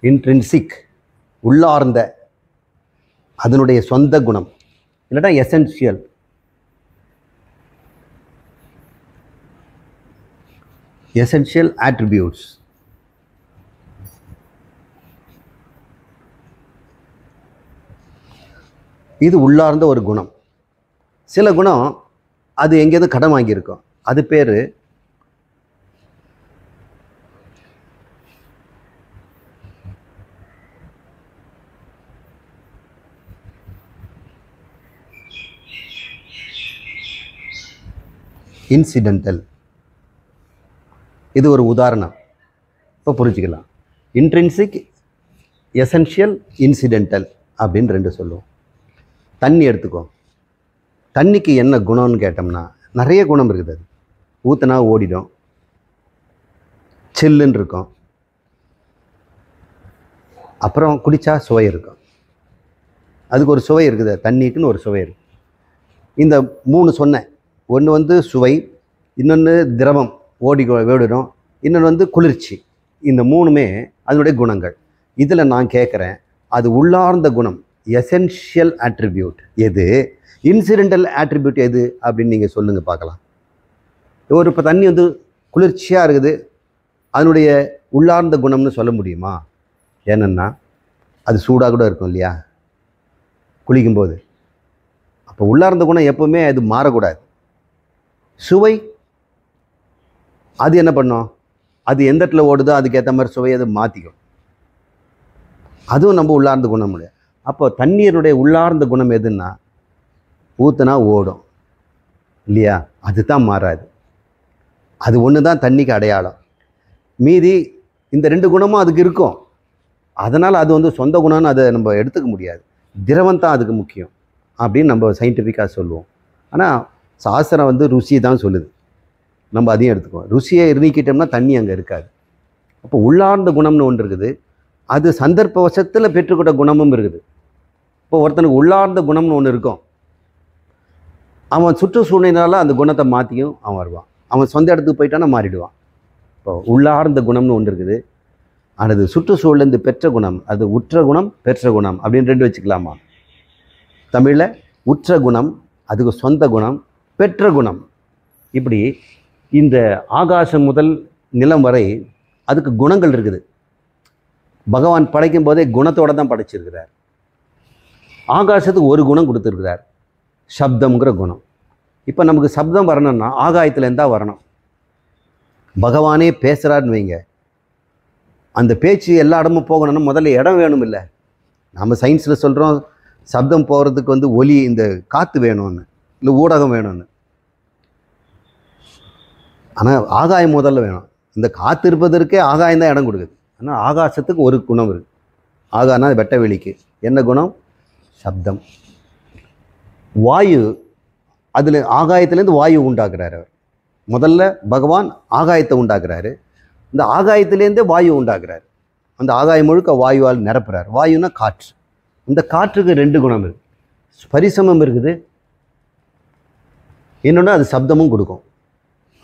இன்ட்ரின்சிக், உள்ளார்ந்த, அதனுடைய சொந்த குணம், இல்லைன்னா எசென்ஷியல். Essential attributes. இது உள்ளார்ந்த ஒரு குணம். சில குணம் அது எங்கேயாவது கடன் வாங்கியிருக்கோம், அது பேர் இன்சிடென்டல். இது ஒரு உதாரணம், இப்போ புரிஞ்சுக்கலாம். இன்ட்ரின்சிக், எசென்ஷியல், இன்சிடென்டல் அப்படின்னு ரெண்டு சொல்லுவோம். தண்ணி எடுத்துக்கோ. தண்ணிக்கு என்ன குணம்னு கேட்டோம்னா நிறைய குணம் இருக்குது. அது ஊற்றுனா ஓடிடும், சில்லுன்னு இருக்கும், அப்புறம் குடித்தா சுவை இருக்கும். அதுக்கு ஒரு சுவை இருக்குது, தண்ணிக்குன்னு ஒரு சுவை இருக்குது. இந்த 3 சொன்னேன். ஒன்று சுவை, இன்னொன்று திரவம் ஓடிடும், இன்னொன்று குளிர்ச்சி. இந்த 3மே அதனுடைய குணங்கள். இதில் நான் கேட்குறேன், அது உள்ளார்ந்த குணம் எசென்ஷியல் ஆட்ரிபியூட் எது, இன்சிடென்டல் ஆட்ரிபியூட் எது அப்படின்னு நீங்கள் சொல்லுங்கள் பார்க்கலாம். இப்போ தண்ணி குளிர்ச்சியாக இருக்குது, அதனுடைய உள்ளார்ந்த குணம்னு சொல்ல முடியுமா? ஏன்னா அது சூடாக கூட இருக்கும் இல்லையா குளிக்கும்போது. அப்போ உள்ளார்ந்த குணம் எப்போவுமே அது மாறக்கூடாது. சுவை அது என்ன பண்ணும்? அது எந்த இடத்துல ஓடுதோ அதுக்கேற்ற மாதிரி சுவை அது மாற்றிக்கும். அதுவும் நம்ம உள்ளார்ந்த குணம் முடியாது. அப்போ தண்ணீருடைய உள்ளார்ந்த குணம் எதுன்னா ஊற்றுனா ஓடும் இல்லையா, அதுதான் மாறாது. அது ஒன்று தான் தண்ணிக்கு அடையாளம். மீதி இந்த 2 குணமும் அதுக்கு இருக்கும். அதனால் அது சொந்த குணம்னு அதை நம்ம எடுத்துக்க முடியாது. திரவம் தான் அதுக்கு முக்கியம் அப்படின்னு நம்ம சயின்டிஃபிக்காக சொல்லுவோம். ஆனால் சாஸ்திரம் ருசி தான் சொல்லுது, நம்ம அதையும் எடுத்துக்குவோம். ருசியை நீக்கிட்டோம்னா தண்ணி அங்கே இருக்காது. அப்போ உள்ளார்ந்த குணம்னு ஒன்று இருக்குது, அது சந்தர்ப்ப வசத்தில் பெற்றுக்கிட்ட குணமும் இருக்குது. இப்போ ஒருத்தனுக்கு உள்ளார்ந்த குணம்னு ஒன்று இருக்கும், அவன் சுற்றுச்சூழ்நிலையால் அந்த குணத்தை மாற்றியும் அவன் வருவான். அவன் சொந்த இடத்துக்கு போயிட்டானா மாறிடுவான். இப்போ உள்ளார்ந்த குணம்னு ஒன்று இருக்குது, அது சுற்றுச்சூழலேருந்து பெற்ற குணம், அது உற்ற குணம் பெற்ற குணம் அப்படின்னு 2 வச்சுக்கலாமா? தமிழில் உற்ற குணம், அதுக்கு சொந்த குணம், பெற்ற குணம். இப்படி இந்த ஆகாசம் முதல் நிலம் வரை அதுக்கு குணங்கள் இருக்குது. பகவான் படைக்கும் போதே குணத்தோடு தான் படைச்சிருக்கிறார். ஆகாசத்துக்கு ஒரு குணம் கொடுத்துருக்கிறார், சப்தம்ங்கிற குணம். இப்போ நமக்கு சப்தம் வரணும்னா ஆகாயத்துலேருந்து தான் வரணும். பகவானே பேசுகிறாருன்னு வைங்க, அந்த பேச்சு எல்லா இடமும் போகணும்னா முதல்ல இடம் வேணும் இல்லை? நம்ம சயின்ஸில் சொல்கிறோம் சப்தம் போகிறதுக்கு ஒலி, இந்த காற்று வேணும்னு, இல்லை ஊடகம் வேணும்னு. ஆனால் ஆகாயம் முதல்ல வேணும். இந்த காற்று இருப்பதற்கே ஆகாயம் தான் இடம் கொடுக்குது. ஆனால் ஆகாசத்துக்கு ஒரு குணம் இருக்குது. ஆகானா வெட்ட வெளிக்கு என்ன குணம்? சப்தம். வாயு, அதில் ஆகாயத்துலேருந்து வாயு உண்டாக்குறாரு அவர். முதல்ல பகவான் ஆகாயத்தை உண்டாக்குறாரு, இந்த ஆகாயத்திலேருந்தே வாயு உண்டாக்குறாரு. அந்த ஆகாயம் முழுக்க வாயுவால் நிரப்புறார். வாயுன்னா காற்று. இந்த காற்றுக்கு 2 குணம் இருக்குது, ஸ்பரிசமும் இருக்குது, இன்னொன்று அது சப்தமும் கொடுக்கும்.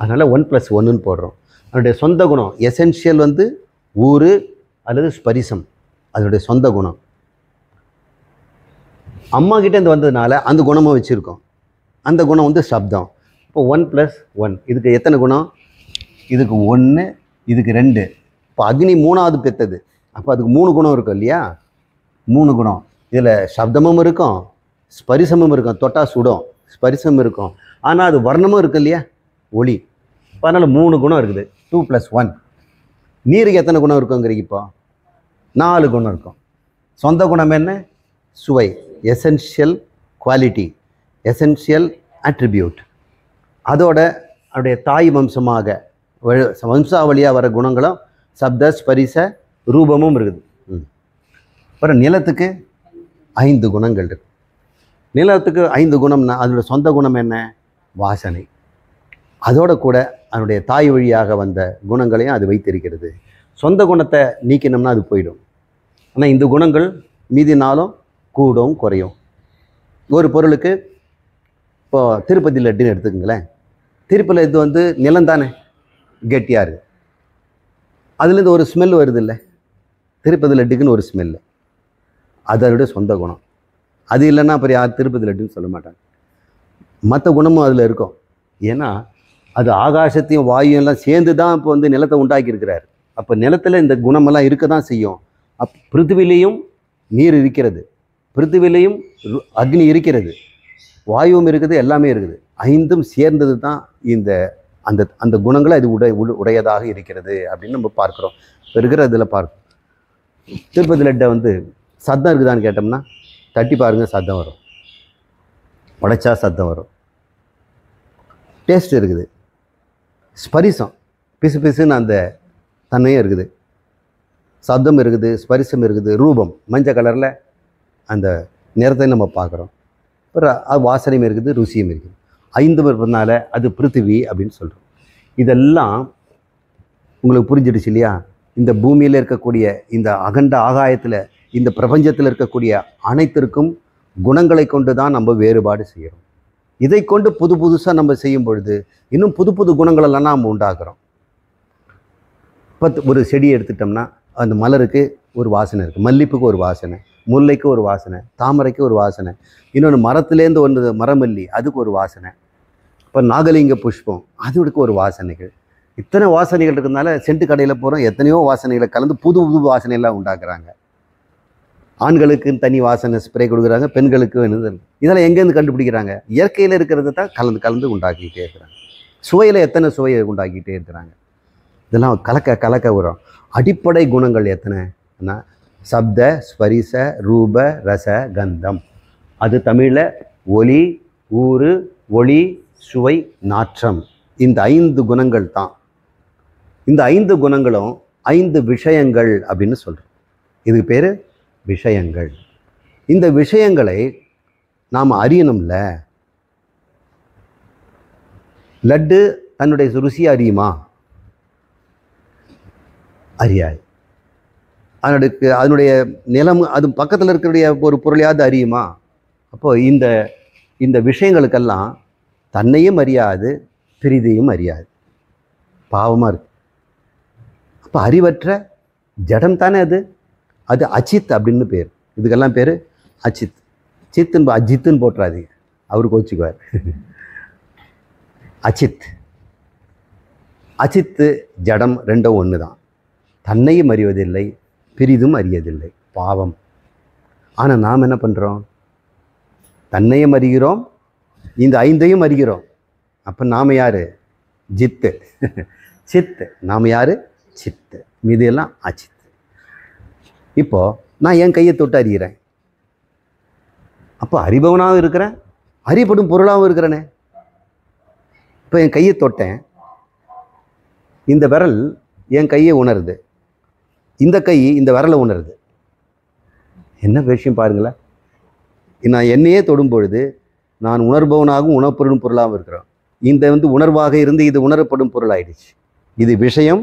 அதனால் 1+1ன்னு போடுறோம். அதனுடைய சொந்த குணம் எசென்ஷியல் ஊறு அல்லது ஸ்பரிசம், அதனுடைய சொந்த குணம். அம்மா கிட்டேருந்து வந்ததுனால அந்த குணமும் வச்சுருக்கோம். அந்த குணம் சப்தம். இப்போ 1+1, இதுக்கு எத்தனை குணம்? இதுக்கு 1, இதுக்கு 2. இப்போ அக்னி 3ஆவது பெற்றது, அப்போ அதுக்கு 3 குணம் இருக்கும் இல்லையா? 3 குணம். இதில் சப்தமும் இருக்கும், ஸ்பரிசமும் இருக்கும், தொட்டா சுடும், ஸ்பரிசம் இருக்கும். ஆனால் அது வர்ணமும் இருக்கு இல்லையா, ஒளி. அதனால் 3 குணம் இருக்குது. 2+1. நீருக்கு எத்தனை குணம் இருக்குங்கிறீங்க? இப்போ 4 குணம் இருக்கும். சொந்த குணம் என்ன? சுவை, எசென்ஷியல் குவாலிட்டி, எசென்ஷியல் ஆட்ரிபியூட். அதோட அவருடைய தாய் வம்சமாக வம்சாவளியாக வர குணங்களும் சப்த ஸ்பரிச ரூபமும் இருக்குது. அப்புறம் நிலத்துக்கு 5 குணங்கள் இருக்கு. நிலத்துக்கு 5 குணம்னா அதோட சொந்த குணம் என்ன? வாசனை. அதோட கூட அதனுடைய தாய் வழியாக வந்த குணங்களையும் அது வைத்திருக்கிறது. சொந்த குணத்தை நீக்கினோம்னா அது போயிடும். ஆனால் இந்த குணங்கள் மீதி நாளும் கூடும் குறையும். ஒரு பொருளுக்கு இப்போ திருப்பதி லட்டுன்னு எடுத்துக்கங்களேன். திருப்பதி லட்டு நிலம் தானே, கெட்டியாக இருக்குது. அதுலேருந்து ஒரு ஸ்மெல் வருது இல்லை, திருப்பதி லட்டுக்குன்னு ஒரு ஸ்மெல்லு, அதோட சொந்த குணம். அது இல்லைன்னா அப்புறம் யார் திருப்பதி லட்டுன்னு சொல்ல மாட்டாங்க. மற்ற குணமும் அதில் இருக்கும். ஏன்னா அது ஆகாசத்தையும் வாயும் எல்லாம் சேர்ந்து தான் இப்போ வந்து நிலத்தை உண்டாக்கியிருக்கிறார். அப்போ நிலத்தில் இந்த குணமெல்லாம் இருக்க தான் செய்யும். பிருத்திவிலையும் நீர் இருக்கிறது, பிருத்திவிலையும் அக்னி இருக்கிறது, வாயுவும் இருக்குது, எல்லாமே இருக்குது. ஐந்தும் சேர்ந்தது தான் இந்த அந்த அந்த குணங்களை இது உடையதாக இருக்கிறது அப்படின்னு நம்ம பார்க்குறோம். இப்போ இருக்கிற இதில் பார்க்கணும். திருப்பதி லட்டை வந்து சத்தம் இருக்குதான்னு கேட்டோம்னா தட்டி பாருங்க, சத்தம் வரும். உடைச்சா சத்தம் வரும். டேஸ்ட் இருக்குது, ஸ்பரிசம் பிசு பிசுன்னு அந்த தன்மையும் இருக்குது, சத்தம் இருக்குது, ஸ்பரிசம் இருக்குது, ரூபம் மஞ்சள் கலரில் அந்த நிறத்தை நம்ம பார்க்குறோம். அப்புறம் வாசனையும் இருக்குது, ருசியும் இருக்குது. ஐந்து இருப்பதுனால அது பிருத்திவி அப்படின்னு சொல்கிறோம். இதெல்லாம் உங்களுக்கு புரிஞ்சிடுச்சு இல்லையா? இந்த பூமியில் இருக்கக்கூடிய இந்த அகண்ட ஆகாயத்தில் இந்த பிரபஞ்சத்தில் இருக்கக்கூடிய அனைத்திற்கும் குணங்களை கொண்டு தான் நம்ம வேறுபாடு செய்கிறோம். இதை கொண்டு புது புதுசாக நம்ம செய்யும் பொழுது இன்னும் புது புது குணங்களெல்லாம் நம்ம உண்டாக்குறோம். இப்போ ஒரு செடியை எடுத்துட்டோம்னா அந்த மலருக்கு ஒரு வாசனை இருக்குது, மல்லிப்புக்கு ஒரு வாசனை, முல்லைக்கு ஒரு வாசனை, தாமரைக்கு ஒரு வாசனை, இன்னொன்று மரத்துலேருந்து ஒன்று மரமல்லி அதுக்கு ஒரு வாசனை, இப்போ நாகலிங்க புஷ்பம் அதுக்கு ஒரு வாசனைகள். இத்தனை வாசனைகள் இருக்கிறதுனால சென்ட்டு கடையில் போகிறோம், எத்தனையோ வாசனைகளை கலந்து புது புது வாசனையெல்லாம் உண்டாக்குறாங்க. ஆண்களுக்கு தனி வாசனை ஸ்ப்ரே கொடுக்குறாங்க, பெண்களுக்கு இதெல்லாம் எங்கேருந்து கண்டுபிடிக்கிறாங்க? இயற்கையில் இருக்கிறத தான் கலந்து கலந்து உண்டாக்கிக்கிட்டே இருக்கிறாங்க. சுவையில் எத்தனை சுவையை உண்டாக்கிட்டே இருக்கிறாங்க. இதெல்லாம் கலக்க கலக்க வரும். அடிப்படை குணங்கள் எத்தனைன்னா சப்த, ஸ்பரிச, ரூப, ரச, கந்தம். அது தமிழில் ஒலி, ஊறு, ஒளி, சுவை, நாற்றம். இந்த 5 குணங்கள் தான். இந்த 5 குணங்களும் 5 விஷயங்கள் அப்படின்னு சொல்கிறோம். இதுக்கு பேர் விஷயங்கள். இந்த விஷயங்களை நாம் அறியணும்ல. லட்டு தன்னுடைய ருசி அறியுமா? அறியாது. அதனுடைய நிலம் அது பக்கத்தில் இருக்கக்கூடிய ஒரு பொருளையாவது அறியுமா? அப்போது இந்த விஷயங்களுக்கெல்லாம் தன்னையும் அறியாது, பிரிதையும் அறியாது. பாவமாக இருக்கு. அப்போ அறிவற்ற ஜடம் தானே அது. அது அச்சித் அப்படின்னு பேர். இதுக்கெல்லாம் பேர் அச்சித். சித்துன்னு அஜித்துன்னு போட்டுறாதீங்க, அவருக்கு கோச்சிக்குவார். அச்சித், அச்சித்து, ஜடம் ரெண்டும் ஒன்று தான். தன்னையும் அறிவதில்லை, பிரிதும் அறியதில்லை. பாவம். ஆனால் நாம் என்ன பண்ணுறோம்? தன்னையும் அறிகிறோம், இந்த 5ஐயும் அறிகிறோம். அப்போ நாம் யார்? ஜித்து. சித்து. நாம் யார்? சித்து. மீதியெல்லாம் அச்சித்து. இப்போது நான் என் கையை தொட்டு அறிகிறேன். அப்போ அறிபவனாகவும் இருக்கிறேன், அறியப்படும் பொருளாகவும் இருக்கிறேனே. இப்போ என் கையை தொட்டேன், இந்த விரல் என் கையை உணருது, இந்த கை இந்த விரலை உணருது. என்ன விஷயம் பாருங்களேன். நான் என்னையே தொடும் பொழுது நான் உணர்பவனாகவும் உணர்ப்படும் பொருளாகவும் இருக்கிறோம். இந்த உணர்வாக இருந்து இது உணரப்படும் பொருள் ஆயிடுச்சு. இது விஷயம்,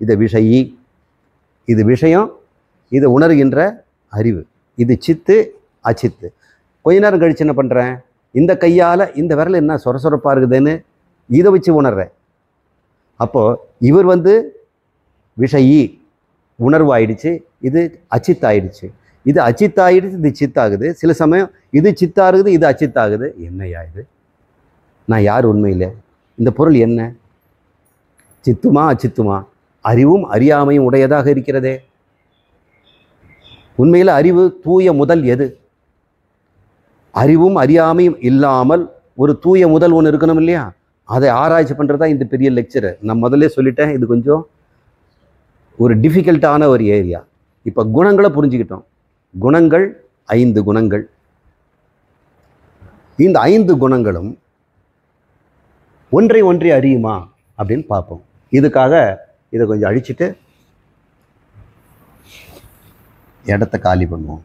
இது விஷயி. இது விஷயம், இது உணர்கின்ற அறிவு. இது சித்து, அச்சித்து. கொஞ்ச நேரம் கழிச்சு என்ன பண்ணுறேன்? இந்த கையால் இந்த விரல் என்ன சொரசொரப்பாக இருக்குதுன்னு இதை வச்சு உணர்றேன். அப்போது இவர் விஷயி, உணர்வு ஆயிடுச்சு, இது அச்சித்தாயிடுச்சு. இது அச்சித்தாயிடுச்சு, இது சித்தாகுது. சில சமயம் இது சித்தாகுது, இது அச்சித்தாகுது. என்னையா இது? நான் யார் உண்மையில்? இந்த பொருள் என்ன? சித்துமா அச்சித்துமா? அறிவும் அறியாமையும் உடையதாக இருக்கிறதே. உண்மையில் அறிவு தூய முதல் எது? அறிவும் அறியாமையும் இல்லாமல் ஒரு தூய முதல் ஒன்று இருக்கணும் இல்லையா? அதை ஆராய்ச்சி பண்ணுறது தான் இந்த பெரிய லெக்சரு. நான் முதல்ல சொல்லிட்டேன், இது கொஞ்சம் ஒரு டிஃபிகல்ட்டான ஒரு ஏரியா. இப்போ குணங்களை புரிஞ்சுக்கிட்டோம். குணங்கள் 5 குணங்கள். இந்த 5 குணங்களும் ஒன்றை ஒன்றை அறியுமா அப்படின்னு பார்ப்போம். இதுக்காக இதை கொஞ்சம் அழிச்சிட்டு இடத்த காலி பண்ணுவோம்.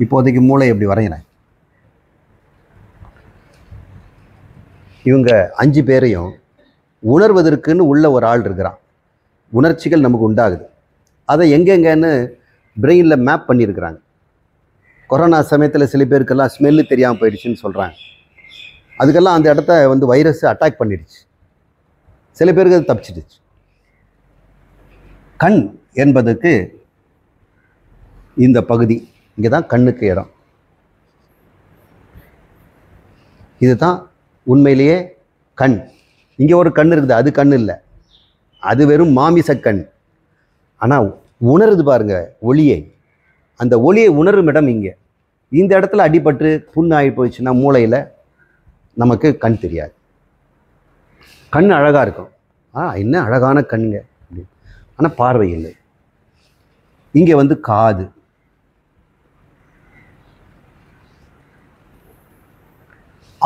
இப்போதைக்கு மூளை எப்படி வரைகிறேன். இவங்க 5 பேரையும் உணர்வதற்குன்னு உள்ள ஒரு ஆள் இருக்கிறான். உணர்ச்சிகள் நமக்கு உண்டாகுது. அதை எங்கெங்கன்னு பிரெயினில் மேப் பண்ணியிருக்கிறாங்க. கொரோனா சமயத்தில் சில பேருக்கெல்லாம் ஸ்மெல்லு தெரியாமல் போயிடுச்சுன்னு சொல்கிறாங்க. அதுக்கெல்லாம் அந்த இடத்த வந்து வைரஸ் அட்டாக் பண்ணிடுச்சு. சில பேருக்கு அது தப்பிச்சிடுச்சு. கண் என்பதற்கு இந்த பகுதி இங்கே தான் கண்ணுக்கு இடம். இதுதான் உண்மையிலேயே கண். இங்கே ஒரு கண் இருக்குது, அது கண் இல்லை, அது வெறும் மாமிச கண். ஆனால் உணருது பாருங்க ஒளியை. அந்த ஒளியை உணரும் இடம் இங்கே. இந்த இடத்துல அடிபட்டு புண்ணு ஆகி போயிடுச்சுன்னா மூளையில் நமக்கு கண் தெரியாது. கண் அழகாக இருக்கும். என்ன அழகான கண்ணுங்க அப்படின்னு. ஆனால் பார்வை இல்லை. இங்கே வந்து காது.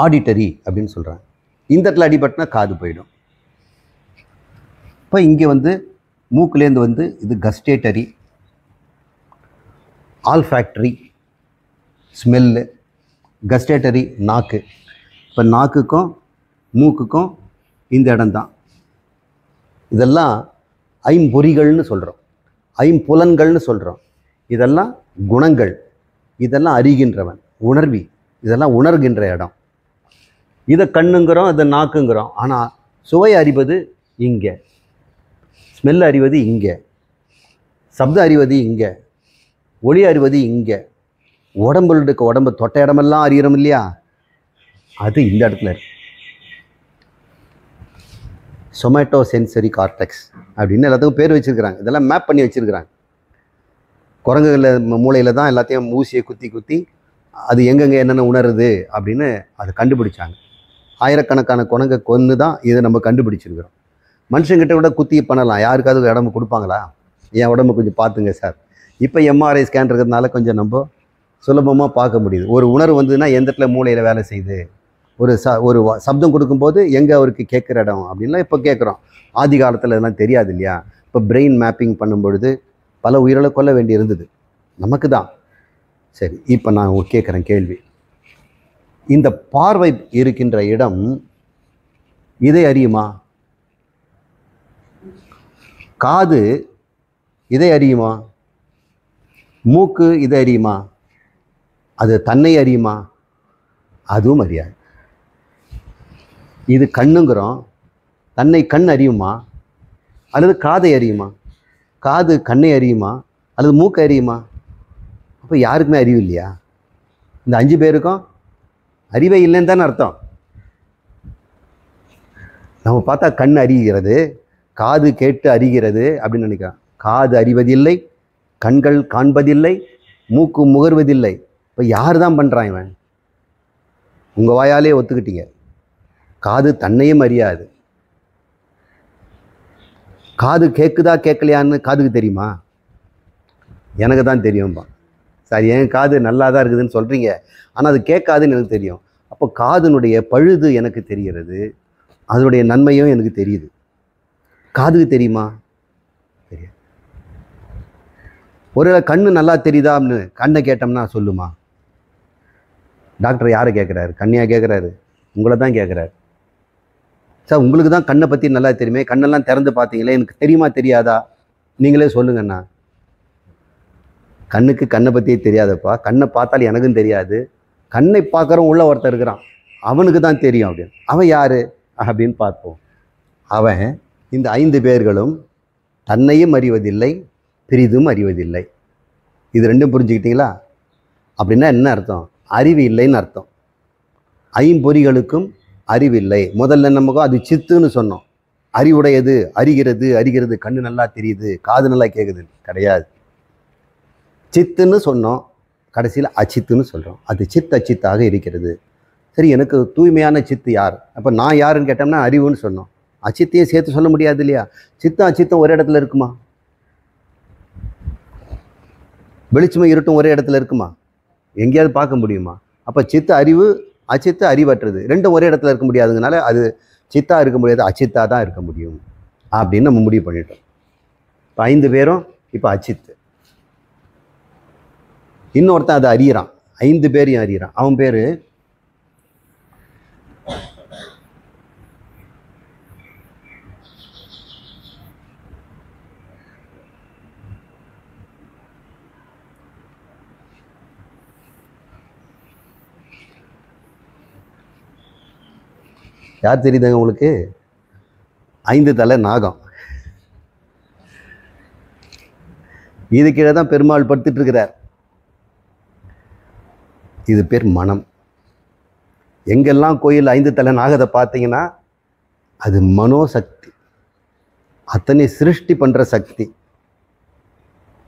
ஆடிட்டரி அப்படின்னு சொல்கிறாங்க. இந்த இடத்துல அடிபட்டுனா காது போயிடும். இப்போ இங்கே வந்து மூக்குலேருந்து வந்து இது கஸ்டேட்டரி, ஆல்ஃபேக்டரி ஸ்மெல்லு, கஸ்டேட்டரி நாக்கு. இப்போ நாக்குக்கும் மூக்குக்கும் இந்த இடம்தான். இதெல்லாம் ஐம்பொறிகள்னு சொல்கிறோம், ஐம்புலன்கள்னு சொல்கிறோம். இதெல்லாம் குணங்கள், இதெல்லாம் அறிகின்றவன், உணர்வி, இதெல்லாம் உணர்கின்ற இடம். இதை கண்ணுங்கிறோம், இதை நாக்குங்கிறோம். ஆனால் சுவை அறிவது இங்கே, ஸ்மெல் அறிவது இங்கே, சப்தம் அறிவது இங்கே, ஒளி அறிவது இங்கே. உடம்புக்கு உடம்பு தொட்ட இடமெல்லாம் அறிகிறோம் இல்லையா, அது இந்த இடத்துல இருக்கு. சொமேட்டோ சென்சரி கார்டெக்ஸ் அப்படின்னு எல்லாத்துக்கும் பேர் வச்சுருக்கிறாங்க. இதெல்லாம் மேப் பண்ணி வச்சுருக்கிறாங்க. குரங்குகளில் மூளையில் தான் எல்லாத்தையும் ஊசியை குத்தி குத்தி அது எங்கெங்கே என்னென்ன உணருது அப்படின்னு அதை கண்டுபிடிச்சாங்க. ஆயிரக்கணக்கான குரங்கை கொன்று தான் இதை நம்ம கண்டுபிடிச்சிருக்கிறோம். மனுஷங்கிட்ட விட குத்தி பண்ணலாம். யாருக்காவது உடம்பு கொடுப்பாங்களா? என் உடம்பு கொஞ்சம் பார்த்துங்க சார். இப்போ எம்ஆர்ஐ ஸ்கேன் இருக்கிறதுனால கொஞ்சம் நம்ம சுலபமாக பார்க்க முடியுது. ஒரு உணர்வு வந்ததுன்னா எந்த இடத்துல மூளையில் வேலை செய்யுது, ஒரு சப்தம் கொடுக்கும்போது எங்கே அவருக்கு கேட்குற இடம் அப்படின்லாம் இப்போ கேட்குறோம். ஆதி காலத்தில் இதெல்லாம் தெரியாது இல்லையா. இப்போ பிரெயின் மேப்பிங் பண்ணும் பொழுது பல உயிர்களை கொல்ல வேண்டி இருந்தது நமக்கு தான். சரி, இப்போ நான் கேட்குறேன் கேள்வி. இந்த பார்வை இருக்கின்ற இடம் இதை அறியுமா? காது இதை அறியுமா? மூக்கு இதை அறியுமா? அது தன்னை அறியுமா? அதுவும் அறியாது. இது கண்ணுங்கிறோம், தன்னை கண் அறியுமா? அல்லது காதை அறியுமா? காது கண்ணை அறியுமா? அல்லது மூக்கை அறியுமா? அப்போ யாருக்குமே அறிவு இல்லையா? இந்த 5 பேருக்கும் அறிவே இல்லைன்னு தானே அர்த்தம். நம்ம பார்த்தா கண் அறிகிறது, காது கேட்டு அறிகிறது அப்படின்னு நினைக்கிறோம். காது அறிவதில்லை, கண்கள் காண்பதில்லை, மூக்கு முகர்வதில்லை. இப்போ யார் தான் பண்ணுறான் இவன்? உங்கள் வாயாலே ஒத்துக்கிட்டீங்க. காது தன்னையும் அறியாது. காது கேட்குதா கேட்கலையான்னு காதுக்கு தெரியுமா? எனக்கு தான் தெரியும்பா. சார், என் காது நல்லா தான் இருக்குதுன்னு சொல்கிறீங்க, ஆனால் அது கேட்காதுன்னு எனக்கு தெரியும். அப்போ காதுனுடைய பழுது எனக்கு தெரிகிறது, அதனுடைய நன்மையும் எனக்கு தெரியுது. காதுக்கு தெரியுமா? தெரியாது. ஒரு கண்ணு நல்லா தெரியுதா அப்படின்னு கண்ணை கேட்டோம்னா சொல்லுமா? டாக்டர் யாரை கேட்குறாரு? கண்ணியாக கேட்குறாரு? உங்களை தான் கேட்குறாரு. சார், உங்களுக்கு தான் கண்ணை பற்றி நல்லா தெரியுமே, கண்ணெல்லாம் திறந்து பார்த்தீங்களே, எனக்கு தெரியுமா தெரியாதா? நீங்களே சொல்லுங்கண்ணா. கண்ணுக்கு கண்ணை பற்றியே தெரியாதப்பா. கண்ணை பார்த்தாலும் எனக்கும் தெரியாது. கண்ணை பார்க்குறவன் உள்ள ஒருத்தர் இருக்கிறான், அவனுக்கு தான் தெரியும் அப்படின்னு. அவன் யார் அப்படின்னு பார்ப்போம். அவன் இந்த 5 பேர்களும் தன்னையும் அறிவதில்லை, பிரிதும் அறிவதில்லை. இது ரெண்டும் புரிஞ்சுக்கிட்டீங்களா? அப்படின்னா என்ன அர்த்தம்? அறிவு இல்லைன்னு அர்த்தம். ஐம்பொறிகளுக்கும் அறிவில்லை. முதல்ல நமக்கு அது சித்துன்னு சொன்னோம். அறிவுடையது, அறிகிறது, அறிகிறது, கண்ணு நல்லா தெரியுது, காது நல்லா கேட்குது, கிடையாது. சித்துன்னு சொன்னோம், கடைசியில் அச்சித்துன்னு சொல்கிறோம். அது சித் அச்சித்தாக இருக்கிறது. சரி, எனக்கு தூய்மையான சித்து யார்? அப்போ நான் யாருன்னு கேட்டோம்னா அறிவுன்னு சொன்னோம். அச்சித்தையும் சேர்த்து சொல்ல முடியாது இல்லையா? சித்தம் அச்சித்தம் ஒரே இடத்துல இருக்குமா? வெளிச்சமும் இருட்டும் ஒரே இடத்துல இருக்குமா? எங்கேயாவது பார்க்க முடியுமா? அப்போ சித்த அறிவு, அச்சித்த அறிவற்றது, ரெண்டும் ஒரே இடத்துல இருக்க முடியாதுங்கனால அது சித்தா இருக்க முடியாது, அச்சித்தா தான் இருக்க முடியும் அப்படின்னு நம்ம முடிவு பண்ணிட்டோம். இப்போ 5 பேரும் இப்போ அச்சித்து. இன்னொருத்தன் அதை அறியறான், 5 பேரையும் அறியறான். அவன் பேரு யார் தெரியுதுங்க உங்களுக்கு? 5 தலை நாகம். இது கீழே தான் பெருமாள் படுத்துட்டு இருக்கிறார். இது பேர் மனம். எங்கெல்லாம் கோயில் 5 தலை நாகத்தை பார்த்தீங்கன்னா அது மனோசக்தி, அத்தனை சிருஷ்டி பண்ற சக்தி.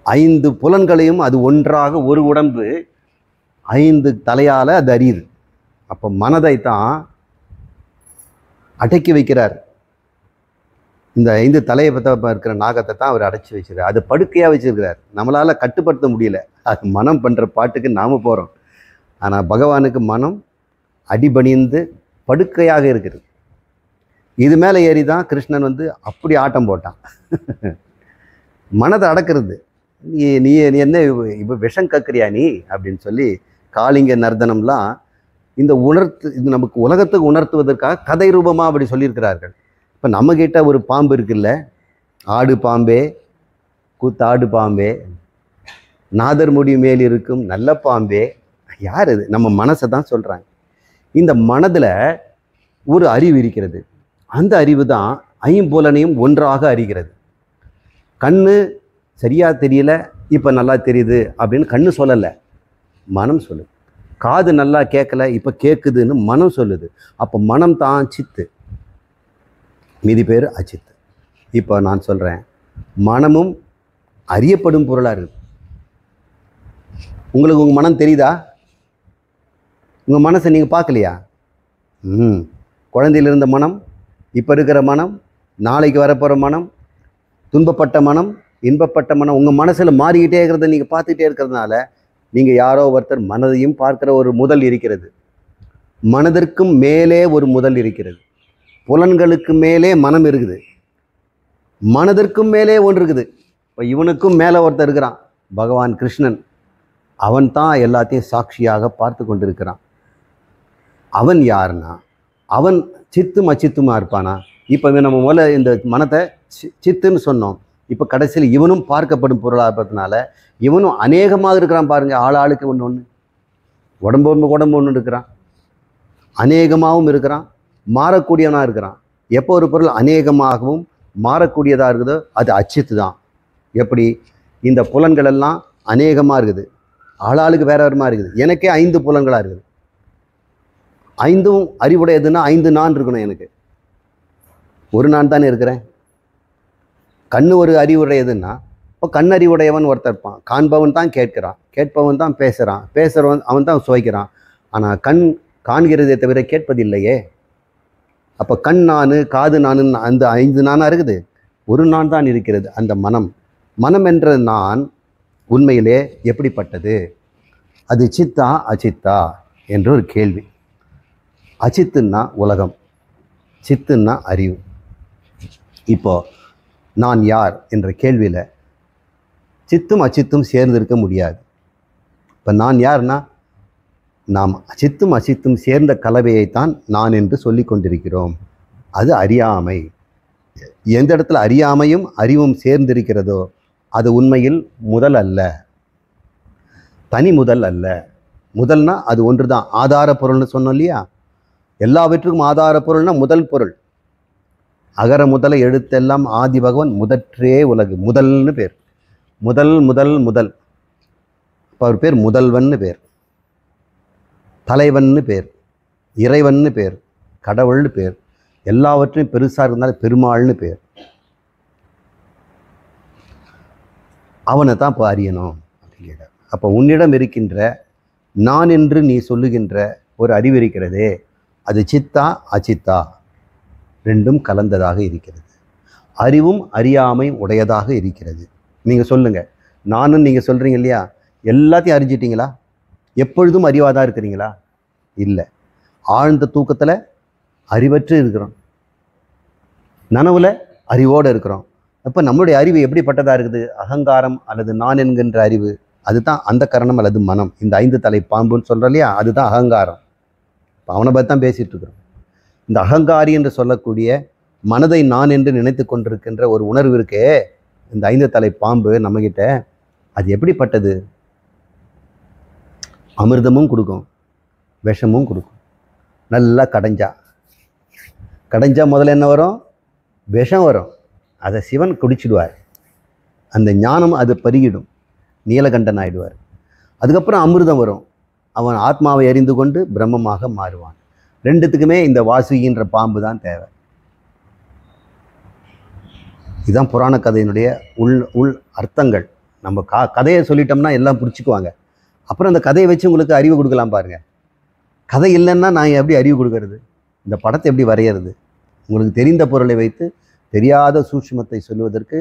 5 புலன்களையும் அது ஒன்றாக ஒரு உடம்பு 5 தலையால அது அறியுது. அப்போ மனதை தான் அடக்கி வைக்கிறார். இந்த 5 தலையை பற்ற இருக்கிற நாகத்தை தான் அவர் அடைச்சி வச்சிருக்கார். அது படுக்கையாக வச்சிருக்கிறார். நம்மளால கட்டுப்படுத்த முடியல. அது மனம் பண்ற பாட்டுக்கு நாம போறோம். ஆனால் பகவானுக்கு மனம் அடிபணிந்து படுக்கையாக இருக்குது. இது மேலே ஏறி தான் கிருஷ்ணன் வந்து அப்படி ஆட்டம் போட்டான். மனதை அடக்கிறது. நீ நீ நீ என்ன இப்போ விஷம் கக்கிறியா நீ அப்படின்னு சொல்லி காளிங்க நர்தனம்லாம் இந்த இது நமக்கு உலகத்துக்கு உணர்த்துவதற்காக கதை ரூபமாக அப்படி சொல்லியிருக்கிறார்கள். இப்போ நம்மக்கிட்ட ஒரு பாம்பு இருக்குல்ல, ஆடு பாம்பே கூத்தாடு பாம்பே, நாதர் முடி மேல் இருக்கும் நல்ல பாம்பே, யார் இது? நம்ம மனசை தான் சொல்கிறாங்க. இந்த மனதில் ஒரு அறிவு இருக்கிறது. அந்த அறிவு தான் 5 புலனையும் ஒன்றாக அறிகிறது. கண்ணு சரியா தெரியல, இப்போ நல்லா தெரியுது அப்படின்னு கண்ணு சொல்லலை, மனம் சொல்லுது. காது நல்லா கேட்கல, இப்போ கேட்குதுன்னு மனம் சொல்லுது. அப்போ மனம் தான் சித்து, மீதி பேர் அச்சித்து. இப்போ நான் சொல்கிறேன், மனமும் அறியப்படும் பொருளாக இருக்குது. உங்களுக்கு உங்கள் மனம் தெரியுதா? உங்கள் மனசை நீங்கள் பார்க்கலையா? குழந்தையில் இருந்த மனம், இப்போ இருக்கிற மனம், நாளைக்கு வரப்போகிற மனம், துன்பப்பட்ட மனம், இன்பப்பட்ட மனம், உங்கள் மனசில் மாறிக்கிட்டே இருக்கிறத நீங்கள் பார்த்துக்கிட்டே இருக்கிறதுனால நீங்கள் யாரோ ஒருத்தர் மனதையும் பார்க்குற ஒரு முதல் இருக்கிறது. மனதிற்கும் மேலே ஒரு முதல் இருக்கிறது. புலன்களுக்கு மேலே மனம் இருக்குது. மனதிற்கும் மேலே ஒன்று இருக்குது. இப்போ இவனுக்கும் மேலே ஒருத்தர் இருக்கிறான், பகவான் கிருஷ்ணன். அவன் தான் எல்லாத்தையும் சாட்சியாக பார்த்து கொண்டிருக்கிறான். அவன் யாருன்னா, அவன் சித்தும் அச்சித்துமா இருப்பானா? இப்போ நம்ம முதல்ல இந்த மனத்தை சித்துன்னு சொன்னோம். இப்போ கடைசியில் இவனும் பார்க்கப்படும் பொருளாக இருப்பதுனால இவனும் அநேகமாக இருக்கிறான். பாருங்க, ஆளாளுக்கு ஒன்று ஒன்று, உடம்பு ஒன்று இருக்கிறான், அநேகமாகவும் இருக்கிறான், மாறக்கூடியவனாக இருக்கிறான். எப்போ ஒரு பொருள் அநேகமாகவும் மாறக்கூடியதாக இருக்குதோ அது அச்சித்து தான். எப்படி? இந்த புலன்கள் எல்லாம் அநேகமாக இருக்குது, ஆளாளுக்கு வேற வேறமா இருக்குது. எனக்கே 5 புலன்களாக இருக்குது. 5ம் அறிவுடையதுன்னா 5 நான் இருக்கணும். எனக்கு ஒரு நான் தானே இருக்கிறேன். கண்ணு ஒரு அறிவுடையதுன்னா இப்போ கண்ணறிவுடையவன் ஒருத்தர் இருப்பான். காண்பவன் தான் கேட்கிறான், கேட்பவன் தான் பேசுகிறவன் அவன் தான் சுவைக்கிறான். ஆனால் கண் காண்கிறதே தவிர கேட்பதில்லையே. அப்போ கண் நான், காது நான், அந்த 5 நானாக இருக்குது. ஒரு நான் தான் இருக்கிறது, அந்த மனம். மனம் என்ற நான் உண்மையிலே எப்படிப்பட்டது? அது சித்தா அச்சித்தா என்ற ஒரு கேள்வி. அச்சித்துன்னா உலகம், சித்துன்னா அறிவு. இப்போ நான் யார் என்ற கேள்வியில் சித்தும் அச்சித்தும் சேர்ந்து இருக்க முடியாது. இப்போ நான் யார்னா, நாம் சித்தும் அச்சித்தும் சேர்ந்த கலவையைத்தான் நான் என்று சொல்லி கொண்டிருக்கிறோம். அது அறியாமை. எந்த இடத்துல அறியாமையும் அறிவும் சேர்ந்திருக்கிறதோ அது உண்மையில் முதல் அல்ல, தனி முதல் அல்ல. முதல்னா அது ஒன்று தான். ஆதார பொருள்னு சொன்னோம் இல்லையா? எல்லாவற்றுக்கும் ஆதார பொருள்னா முதல் பொருள். அகர முதல எழுத்தெல்லாம் ஆதி பகவன் முதற்றே உலகு. முதல்னு பேர். முதல் முதல் முதல். இப்போ அவர் பேர் முதல்வன்னு பேர், தலைவன்னு பேர், இறைவன்னு பேர், கடவுள்னு பேர். எல்லாவற்றையும் பெருசாக இருந்தாலும் பெருமாள்னு பேர். அவனை தான் இப்போ அறியணும் அப்படிங்கிற. அப்போ உன்னிடம் இருக்கின்ற நான் என்று நீ சொல்லுகின்ற ஒரு அறிவு இருக்கிறதே, அது சித்தா அச்சித்தா ரெண்டும் கலந்ததாக இருக்கிறது. அறிவும் அறியாமை உடையதாக இருக்கிறது. நீங்கள் சொல்லுங்கள், நானும் நீங்கள் சொல்கிறீங்க இல்லையா, எல்லாத்தையும் அறிஞ்சிட்டிங்களா? எப்பொழுதும் அறிவாதான் இருக்கிறீங்களா? இல்லை. ஆழ்ந்த தூக்கத்தில் அறிவற்று இருக்கிறோம், நனவில் அறிவோடு இருக்கிறோம். அப்போ நம்மளுடைய அறிவு எப்படிப்பட்டதாக இருக்குது? அகங்காரம் அல்லது நான் என்கின்ற அறிவு அதுதான் அந்த கரணம் அல்லது மனம். இந்த 5 தலை பாம்புன்னு சொல்கிறோம் இல்லையா, அதுதான் அகங்காரம். இப்போ அவனை பற்றி தான் பேசிகிட்டு இருக்கிறோம். இந்த அகங்காரி என்று சொல்லக்கூடிய மனதை நான் என்று நினைத்து கொண்டிருக்கின்ற ஒரு உணர்வு இருக்கே, இந்த 5 தலை பாம்பு நம்மகிட்ட, அது எப்படிப்பட்டது? அமிர்தமும் கொடுக்கும், விஷமும் கொடுக்கும். நல்லா கடைஞ்சா முதல்ல என்ன வரும்? விஷம் வரும். அதை சிவன் குடிச்சிடுவார். அந்த ஞானம் அது பருகிடும், நீலகண்டன் ஆயிடுவார். அதுக்கப்புறம் அமிர்தம் வரும். அவன் ஆத்மாவை அறிந்து கொண்டு பிரம்மமாக மாறுவான். ரெண்டுத்துக்குமே இந்த வாசுகின்ற பாம்பு தான் தேவை. இதுதான் புராண கதையினுடைய உள் அர்த்தங்கள். நம்ம கதையை சொல்லிட்டோம்னா எல்லாம் புரிச்சுக்குவாங்க. அப்புறம் அந்த கதையை வச்சு உங்களுக்கு அறிவு கொடுக்கலாம் பாருங்க. கதை இல்லைன்னா நான் எப்படி அறிவு கொடுக்கறது? இந்த படத்தை எப்படி வரைகிறது? உங்களுக்கு தெரிந்த பொருளை வைத்து தெரியாத சூட்சுமத்தை சொல்லுவதற்கு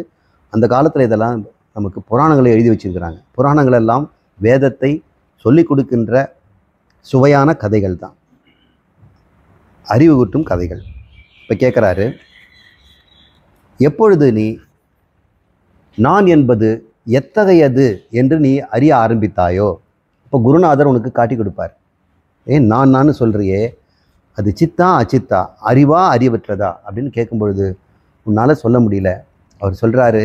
அந்த காலத்தில் இதெல்லாம் நமக்கு புராணங்களை எழுதி வச்சிருக்கிறாங்க. புராணங்கள் எல்லாம் வேதத்தை சொல்லிக் கொடுக்கின்ற சுவையான கதைகள் தான், அறிவு கூட்டும் கதைகள். இப்போ கேட்குறாரு, எப்பொழுது நீ நான் என்பது எத்தகையது என்று நீ அறிய ஆரம்பித்தாயோ, இப்போ குருநாதர் உனக்கு காட்டி கொடுப்பார். ஏன் நான் சொல்கிறியே, அது சித்தா அச்சித்தா, அறிவா அறிவற்றதா அப்படின்னு கேட்கும் பொழுது உன்னால் சொல்ல முடியல. அவர் சொல்கிறாரு,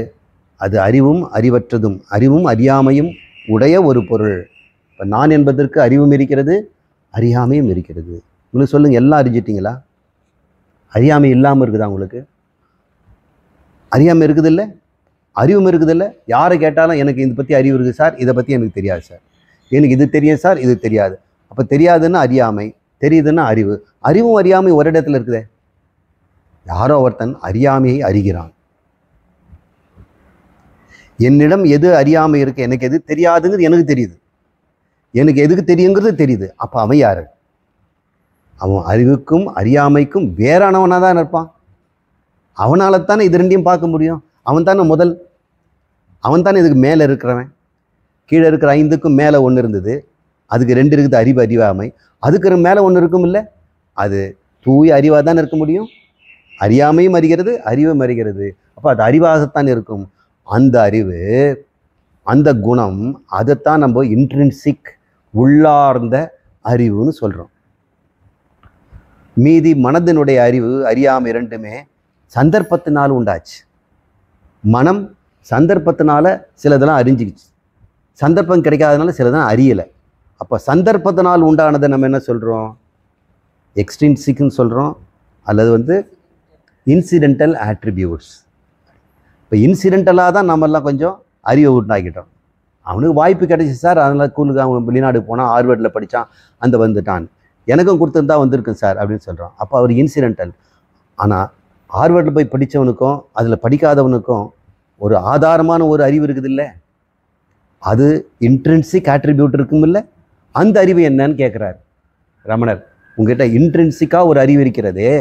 அது அறிவும் அறிவற்றதும் அறிவும் அறியாமையும் உடைய ஒரு பொருள். இப்போ நான் என்பதற்கு அறிவும் இருக்கிறது, அறியாமையும் இருக்கிறது. உங்களுக்கு சொல்லுங்கள், எல்லாம் அறிஞ்சிட்டிங்களா? அறியாமை இல்லாமல் இருக்குதா உங்களுக்கு? அறியாமை இருக்குது இல்லை, அறிவும் இருக்குது இல்லை. யாரை கேட்டாலும் எனக்கு இதை பற்றி அறிவு இருக்குது சார், இதை பற்றி எனக்கு தெரியாது சார், எனக்கு இது தெரியும் சார், இது தெரியாது. அப்போ தெரியாதுன்னா அறியாமை, தெரியுதுன்னா அறிவு. அறிவும் அறியாமை ஒரு இடத்துல இருக்குதே. யாரோ ஒருத்தன் அறியாமையை அறிகிறான். என்னிடம் எது அறியாமை இருக்கு, எனக்கு எது தெரியாதுங்கிறது எனக்கு தெரியுது, எனக்கு எதுக்கு தெரியுங்கிறது தெரியுது. அப்போ அவன் யாரு? அவன் அறிவுக்கும் அறியாமைக்கும் வேறானவனாக தான் இருப்பான். அவனால தானே இது ரெண்டையும் பார்க்க முடியும். அவன் தானே முதல், அவன் தானே இதுக்கு மேலே இருக்கிறவன். கீழே இருக்கிற 5க்கும் மேலே ஒன்று இருந்தது, அதுக்கு 2 இருக்குது, அறிவு அறிவாமை. அதுக்கு மேலே ஒன்று இருக்கும் இல்லை, அது தூய அறிவாக தானே இருக்க முடியும். அறியாமையும் அறிகிறது, அறிவும் அறிகிறது. அப்போ அது அறிவாகத்தான் இருக்கும். அந்த அறிவு, அந்த குணம், அதைத்தான் நம்ம இன்ட்ரின்சிக் உள்ளார்ந்த அறிவுன்னு சொல்கிறோம். மீதி மனதினுடைய அறிவு அறியாமை இரண்டுமே சந்தர்ப்பத்தினால் உண்டாச்சு. மனம் சந்தர்ப்பத்தினால சிலதெல்லாம் அறிஞ்சிக்கிச்சு, சந்தர்ப்பம் கிடைக்காதனால சிலதெல்லாம் அறியலை. அப்போ சந்தர்ப்பத்தினால் உண்டானதை நம்ம என்ன சொல்கிறோம்? எக்ஸ்ட்ரின்சிக்னு சொல்கிறோம், அல்லது இன்சிடென்டல் ஆட்ரிபியூட்ஸ். இப்போ இன்சிடென்டலாக தான் நம்மெல்லாம் கொஞ்சம் அறிவை உண்டாக்கிட்டோம். அவனுக்கு வாய்ப்பு கிடைச்சி சார், அதனால் ஸ்கூலுக்கு அவன் வெளிநாடு போனால், ஹார்வர்டில் படித்தான், அந்த வந்துட்டான், எனக்கும் கொடுத்துருந்தா வந்திருக்கும் சார் அப்படின்னு சொல்கிறோம். அப்போ அவர் இன்சிடென்டல். ஆனால் ஹார்வர்டில் போய் படித்தவனுக்கும் அதில் படிக்காதவனுக்கும் ஒரு ஆதாரமான ஒரு அறிவு இருக்குது இல்லை, அது இன்ட்ரின்சிக் ஆட்ரிபியூட் இருக்கும் இல்லை. அந்த அறிவு என்னன்னு கேட்குறாரு ரமணர். உங்ககிட்ட இன்ட்ரின்சிக்காக ஒரு அறிவு இருக்கிறதே,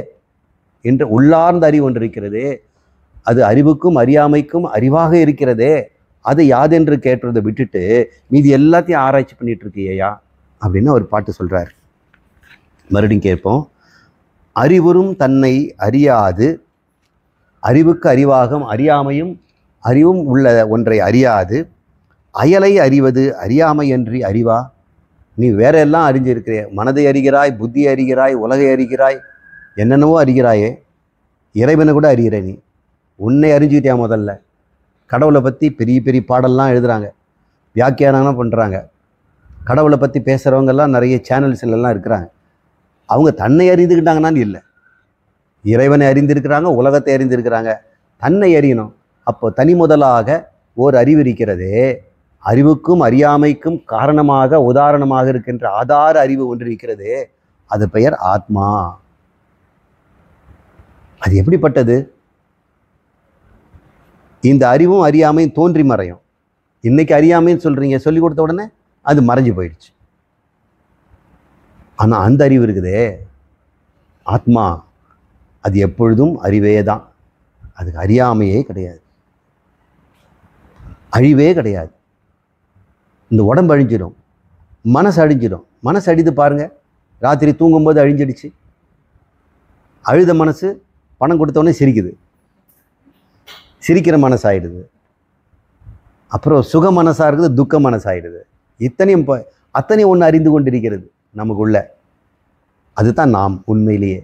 என்று உள்ளார்ந்த அறிவு ஒன்று இருக்கிறதே, அது அறிவுக்கும் அறியாமைக்கும் அறிவாக இருக்கிறதே, அதை யாதென்று கேட்டுறதை விட்டுட்டு மீதி எல்லாத்தையும் ஆராய்ச்சி பண்ணிட்டு இருக்கியா அப்படின்னு ஒரு பாட்டு சொல்கிறார். மறுபடியும் கேட்போம். அறிவுறும் தன்னை அறியாது, அறிவுக்கு அறிவாகும் அறியாமையும் அறிவும் உள்ள ஒன்றை அறியாது, அயலை அறிவது அறியாமையன்றி அறிவா? நீ வேற எல்லாம் அறிஞ்சிருக்கிற, மனதை அறிகிறாய், புத்தி அறிகிறாய், உலகை அறிகிறாய், என்னென்னவோ அறிகிறாயே, இறைவனை கூட அறிகிற நீ. உன்னை அறிஞ்சுக்கிட்டியா? முதல்ல கடவுளை பற்றி பெரிய பெரிய பாடல்லாம் எழுதுகிறாங்க, வியாக்கியானம் பண்ணுறாங்க. கடவுளை பற்றி பேசுகிறவங்கெல்லாம் நிறைய சேனல்ஸ்லாம் இருக்கிறாங்க. அவங்க தன்னை அறிந்துக்கிட்டாங்கன்னான்னு இல்லை, இறைவனை அறிந்திருக்கிறாங்க, உலகத்தை அறிந்திருக்கிறாங்க. தன்னை அறியணும். அப்போ தனி முதலாக ஓர் அறிவு இருக்கிறதே, அறிவுக்கும் அறியாமைக்கும் காரணமாக உதாரணமாக இருக்கின்ற ஆதார அறிவு ஒன்று இருக்கிறதே, அது பெயர் ஆத்மா. அது எப்படிப்பட்டது? இந்த அறிவும் அறியாமையும் தோன்றி மறையும். இன்னைக்கு அறியாமைன்னு சொல்றீங்க, சொல்லி கொடுத்த உடனே அது மறைஞ்சு போயிடுச்சு. ஆனால் அந்த அறிவு இருக்குதே ஆத்மா, அது எப்பொழுதும் அறிவே தான். அதுக்கு அறியாமையே கிடையாது, அழிவே கிடையாது. இந்த உடம்பு அழிஞ்சிடும், மனசு அழிஞ்சிடும். மனசு அழிது பாருங்க, ராத்திரி தூங்கும்போது அழிஞ்சிடுச்சு. அழுத மனசு பணம் கொடுத்தவொடனே சிரிக்குது, சிரிக்கிற மனசு ஆயிடுது. அப்புறம் சுக மனசாக இருக்குது, துக்க மனசாகிடுது. அத்தனையும் ஒன்று அறிந்து கொண்டிருக்கிறது நமக்குள்ள. அதுதான் நாம். உண்மையிலேயே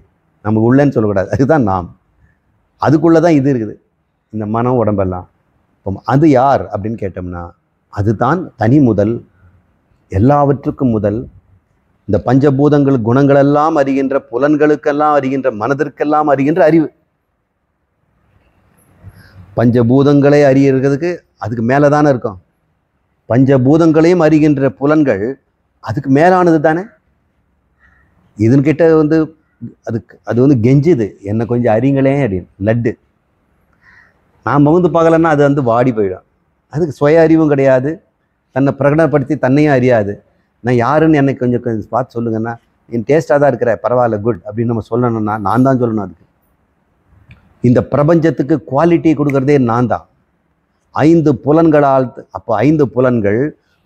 நமக்கு உள்ளன்னு சொல்லக்கூடாது, அதுதான் நாம். அதுக்குள்ளே தான் இது இருக்குது, இந்த மனம் உடம்பெல்லாம். அது யார் அப்படின்னு கேட்டோம்னா, அதுதான் தனி முதல், எல்லாவற்றுக்கும் முதல். இந்த பஞ்சபூதங்கள் குணங்களெல்லாம் அறிகின்ற, புலன்களுக்கெல்லாம் அறிகின்ற, மனதிற்கெல்லாம் அறிகின்ற அறிவு. பஞ்சபூதங்களை அறிகிறதுக்கு அதுக்கு மேலே தானே இருக்கும். பஞ்சபூதங்களையும் அறிகின்ற புலன்கள் அதுக்கு மேலானது தானே. இதன்கிட்ட அது கெஞ்சுது, என்னை கொஞ்சம் அறிங்களே அப்படின்னு. லட்டு நான் மகுந்து பார்க்கலன்னா அது வாடி போயிடும். அதுக்கு சுய அறிவும் கிடையாது, தன்னை பிரகடனப்படுத்தி தன்னையும் அறியாது. நான் யாருன்னு என்னை கொஞ்சம் பார்த்து சொல்லுங்கன்னா, என் டேஸ்ட்டாக தான் இருக்கிற, பரவாயில்ல, குட் அப்படின்னு நம்ம சொல்லணும்னா நான் தான் சொல்லணும். அதுக்கு இந்த பிரபஞ்சத்துக்கு குவாலிட்டி கொடுக்கறதே நான் தான். 5 புலன்களால். அப்போ 5 புலன்கள்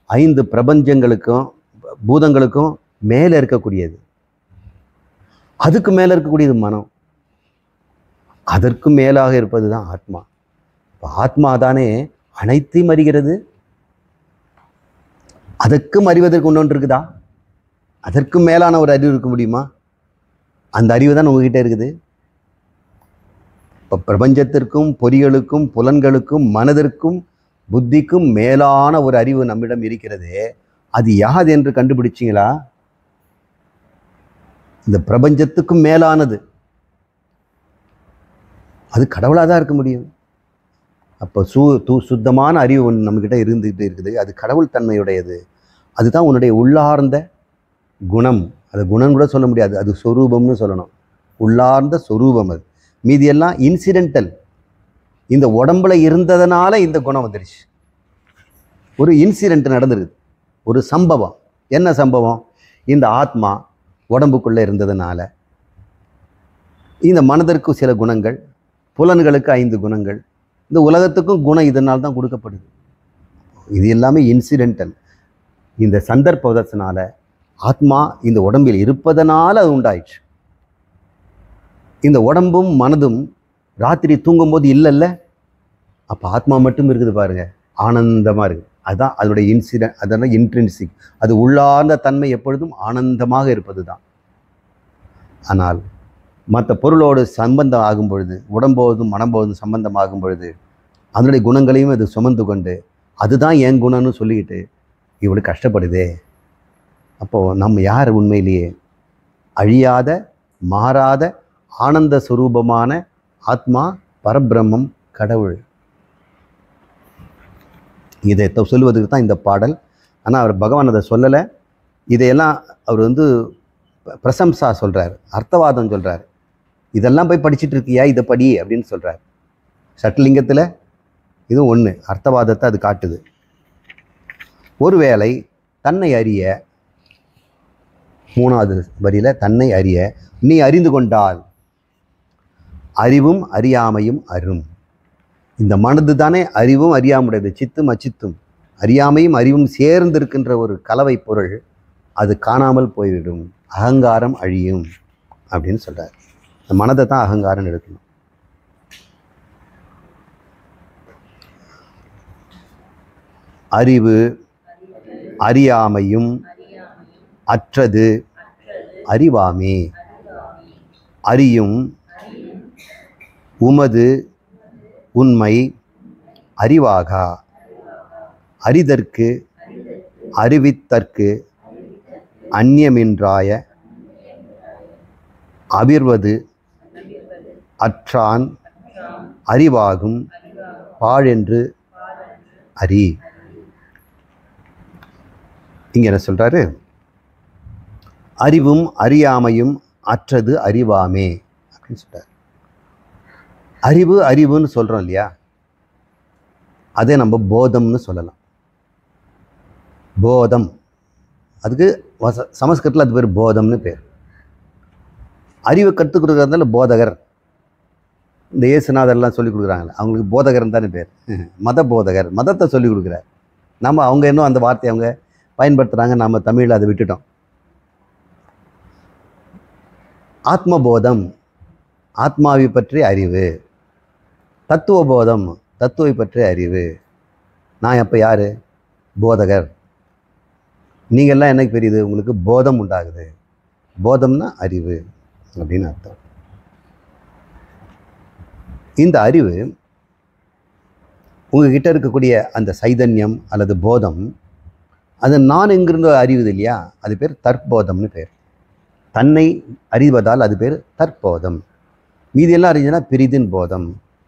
5 பிரபஞ்சங்களுக்கும் பூதங்களுக்கும் மேலே இருக்கக்கூடியது. அதுக்கு மேலே இருக்கக்கூடியது மனம். அதற்கு மேலாக இருப்பது தான் ஆத்மா. இப்போ ஆத்மா தானே அனைத்தையும் அறிகிறது. அதற்கும் அறிவதற்கு ஒன்று இருக்குதா? அதற்கு மேலான ஒரு அறிவு இருக்க முடியுமா? அந்த அறிவு தான் உங்ககிட்ட இருக்குது. இப்போ பிரபஞ்சத்திற்கும் பொறிகளுக்கும் புலன்களுக்கும் மனதிற்கும் புத்திக்கும் மேலான ஒரு அறிவு நம்மிடம் இருக்கிறது. அது யாது என்று கண்டுபிடிச்சிங்களா? இந்த பிரபஞ்சத்துக்கும் மேலானது அது கடவுளாக தான் இருக்க முடியும். அப்போ சுத்தமான அறிவு ஒன்று நம்மக்கிட்ட இருந்துகிட்டு இருக்குது. அது கடவுள் தன்மையுடையது. அதுதான் உன்னுடைய உள்ளார்ந்த குணம். அது குணம் கூட சொல்ல முடியாது, அது சொரூபம்னு சொல்லணும். உள்ளார்ந்த சொரூபம். அது மீதியெல்லாம் இன்சிடென்டல். இந்த உடம்புல இருந்ததுனால இந்த குணம் வந்துடுச்சு. ஒரு இன்சிடென்ட் நடந்துருக்குது, ஒரு சம்பவம். என்ன சம்பவம்? இந்த ஆத்மா உடம்புக்குள்ளே இருந்ததுனால இந்த மனதிற்கு சில குணங்கள், புலன்களுக்கு 5 குணங்கள், இந்த உலகத்துக்கும் குணம் இதனால் தான் கொடுக்கப்படுது. இது எல்லாமே இன்சிடென்டல். இந்த சந்தர்ப்பத்தினால ஆத்மா இந்த உடம்பில் இருப்பதனால அது உண்டாயிடுச்சு. இந்த உடம்பும் மனதும் ராத்திரி தூங்கும்போது இல்லைல்ல, அப்போ ஆத்மா மட்டும் இருக்குது பாருங்க, ஆனந்தமாக இருக்குது. அதுதான் அதோடைய இன்சிடென்ட், அதனால் இன்ட்ரின்சிக். அது உள்ளார்ந்த தன்மை எப்பொழுதும் ஆனந்தமாக இருப்பது தான். ஆனால் மற்ற பொருளோடு சம்பந்தம் ஆகும் பொழுது, உடம்போதும் மனம்போதும் சம்பந்தம் ஆகும் பொழுது அதனுடைய குணங்களையும் அது சுமந்து கொண்டு அதுதான் என் குணம்னு சொல்லிக்கிட்டு இவ்வளோ கஷ்டப்படுதே. அப்போது நம்ம யார்? உண்மையிலேயே அழியாத மாறாத ஆனந்த சுரூபமான ஆத்மா, பரபிரம்மம், கடவுள். இதை சொல்லுவதுக்கு தான் இந்த பாடல். ஆனால் அவர் பகவான் அதை சொல்லலை. இதையெல்லாம் அவர் பிரசம்சா சொல்கிறார், அர்த்தவாதம் சொல்கிறார். இதெல்லாம் போய் படிச்சுட்டு இருக்கியா, இதை படி அப்படின்னு சொல்கிறார். சட்டலிங்கத்தில் இதுவும் ஒன்று, அர்த்தவாதத்தை அது காட்டுது. ஒருவேளை தன்னை அறிய, 3வது வரியில் தன்னை அறிய நீ அறிந்து கொண்டால் அறிவும் அறியாமையும் அரும். இந்த மனது தானே அறிவும் அறியாமுடையது, சித்தும் அச்சித்தும், அறியாமையும் அறிவும் சேர்ந்து இருக்கின்ற ஒரு கலவை பொருள். அது காணாமல் போய்விடும், அகங்காரம் அழியும் அப்படின்னு சொல்கிறார். இந்த மனதை தான் அகங்காரம் எடுக்கணும். அறிவு அறியாமையும் அற்றது அறிவாமே. அறியும் உமது உண்மை அறிவாகா. அறிதற்கு அறிவித்தற்கு அந்நியமின்றாய அபிர்வது அற்றான் அறிவாகும் பாழென்று அறி. இங்கே என்ன சொல்கிறாரு? அறிவும் அறியாமையும் அற்றது அறிவாமே அப்படின்னு சொல்கிறார். அறிவுன்னு சொல்கிறோம் இல்லையா, அதே நம்ம போதம்னு சொல்லலாம். போதம், அதுக்கு சமஸ்கிருதத்தில் அது பேர் போதம்னு பேர். அறிவை கற்றுக் கொடுக்குறதால போதகர். இந்த இயேசுநாதர்லாம் சொல்லிக் கொடுக்குறாங்களே, அவங்களுக்கு போதகர்னு தானே பேர். மத போதகர், மதத்தை சொல்லிக் கொடுக்குறார். அவங்க இன்னும் அந்த வார்த்தையை அவங்க பயன்படுத்துகிறாங்க, நம்ம தமிழில் அதை விட்டுட்டோம். ஆத்மபோதம், ஆத்மாவை பற்றிய அறிவு. தத்துவ போதம், தத்துவை பற்றிய அறிவு. நான் அப்போ யார்? போதகர். நீங்கள்லாம் எனக்கு பெரியது? உங்களுக்கு போதம் உண்டாகுது. போதம்னா அறிவு அப்படின்னு அர்த்தம். இந்த அறிவு உங்ககிட்ட இருக்கக்கூடிய அந்த சைதன்யம் அல்லது போதம், அது நான் என்கிற அறிவுது இல்லையா, அது பேர் தற்போதம்னு பேர். தன்னை அறிவதால் அது பேர் தற்போதம். மீதியெல்லாம் அறிஞ்சுன்னா பெரிதின் போதம்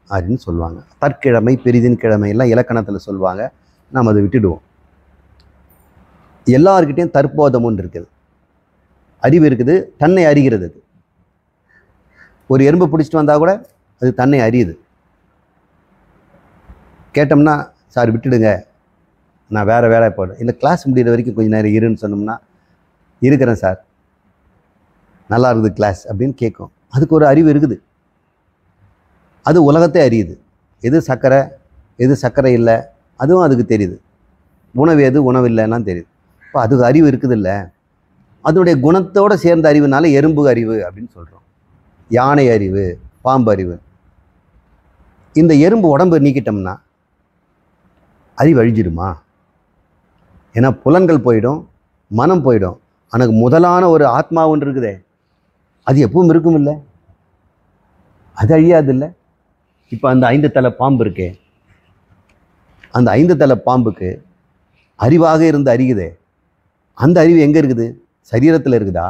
அப்படின்னு சொல்லுவாங்க. தற்கிழமை பெரிதின் கிழமை எல்லாம் இலக்கணத்தில் சொல்லுவாங்க. நாம் அதை விட்டுடுவோம். எல்லார்கிட்டையும் தற்போதம் ஒன்று இருக்குது, அறிவு இருக்குது, தன்னை அறிகிறது. அது ஒரு எறும்பு பிடிச்சிட்டு வந்தால் கூட அது தன்னை அறியுது. கேட்டோம்னா சார் விட்டுடுங்க, நான் வேறு வேலை போடுறேன், இல்லை கிளாஸ் முடிகிற வரைக்கும் கொஞ்சம் நேரம் இருன்னு சொன்னோம்னா இருக்கிறேன் சார், நல்லா இருக்குது கிளாஸ் அப்படின்னு கேட்கும். அதுக்கு ஒரு அறிவு இருக்குது. அது உலகத்தை அறியுது. எது சர்க்கரை எது சர்க்கரை இல்லை அதுவும் அதுக்கு தெரியுது. உணவு எது உணவு இல்லைன்னா தெரியுது. இப்போ அதுக்கு அறிவு இருக்குது இல்லை, அதனுடைய குணத்தோடு சேர்ந்த அறிவுனால எறும்பு அறிவு அப்படின்னு சொல்கிறோம். யானை அறிவு, பாம்பு அறிவு. இந்த எறும்பு உடம்பு நீக்கிட்டோம்னா அறிவு அழிஞ்சிடுமா? ஏன்னா புலன்கள் போயிடும், மனம் போயிடும். ஆனால் முதலான ஒரு ஆத்மா ஒன்று இருக்குதே, அது எப்பவும் இருக்கும் இல்லை, அது அழியாது இல்லை. இப்போ அந்த 5 தலை பாம்பு இருக்கே, அந்த 5 தலை பாம்புக்கு அறிவாக இருந்து அறியுதே, அந்த அறிவு எங்கே இருக்குது? சரீரத்தில் இருக்குதா?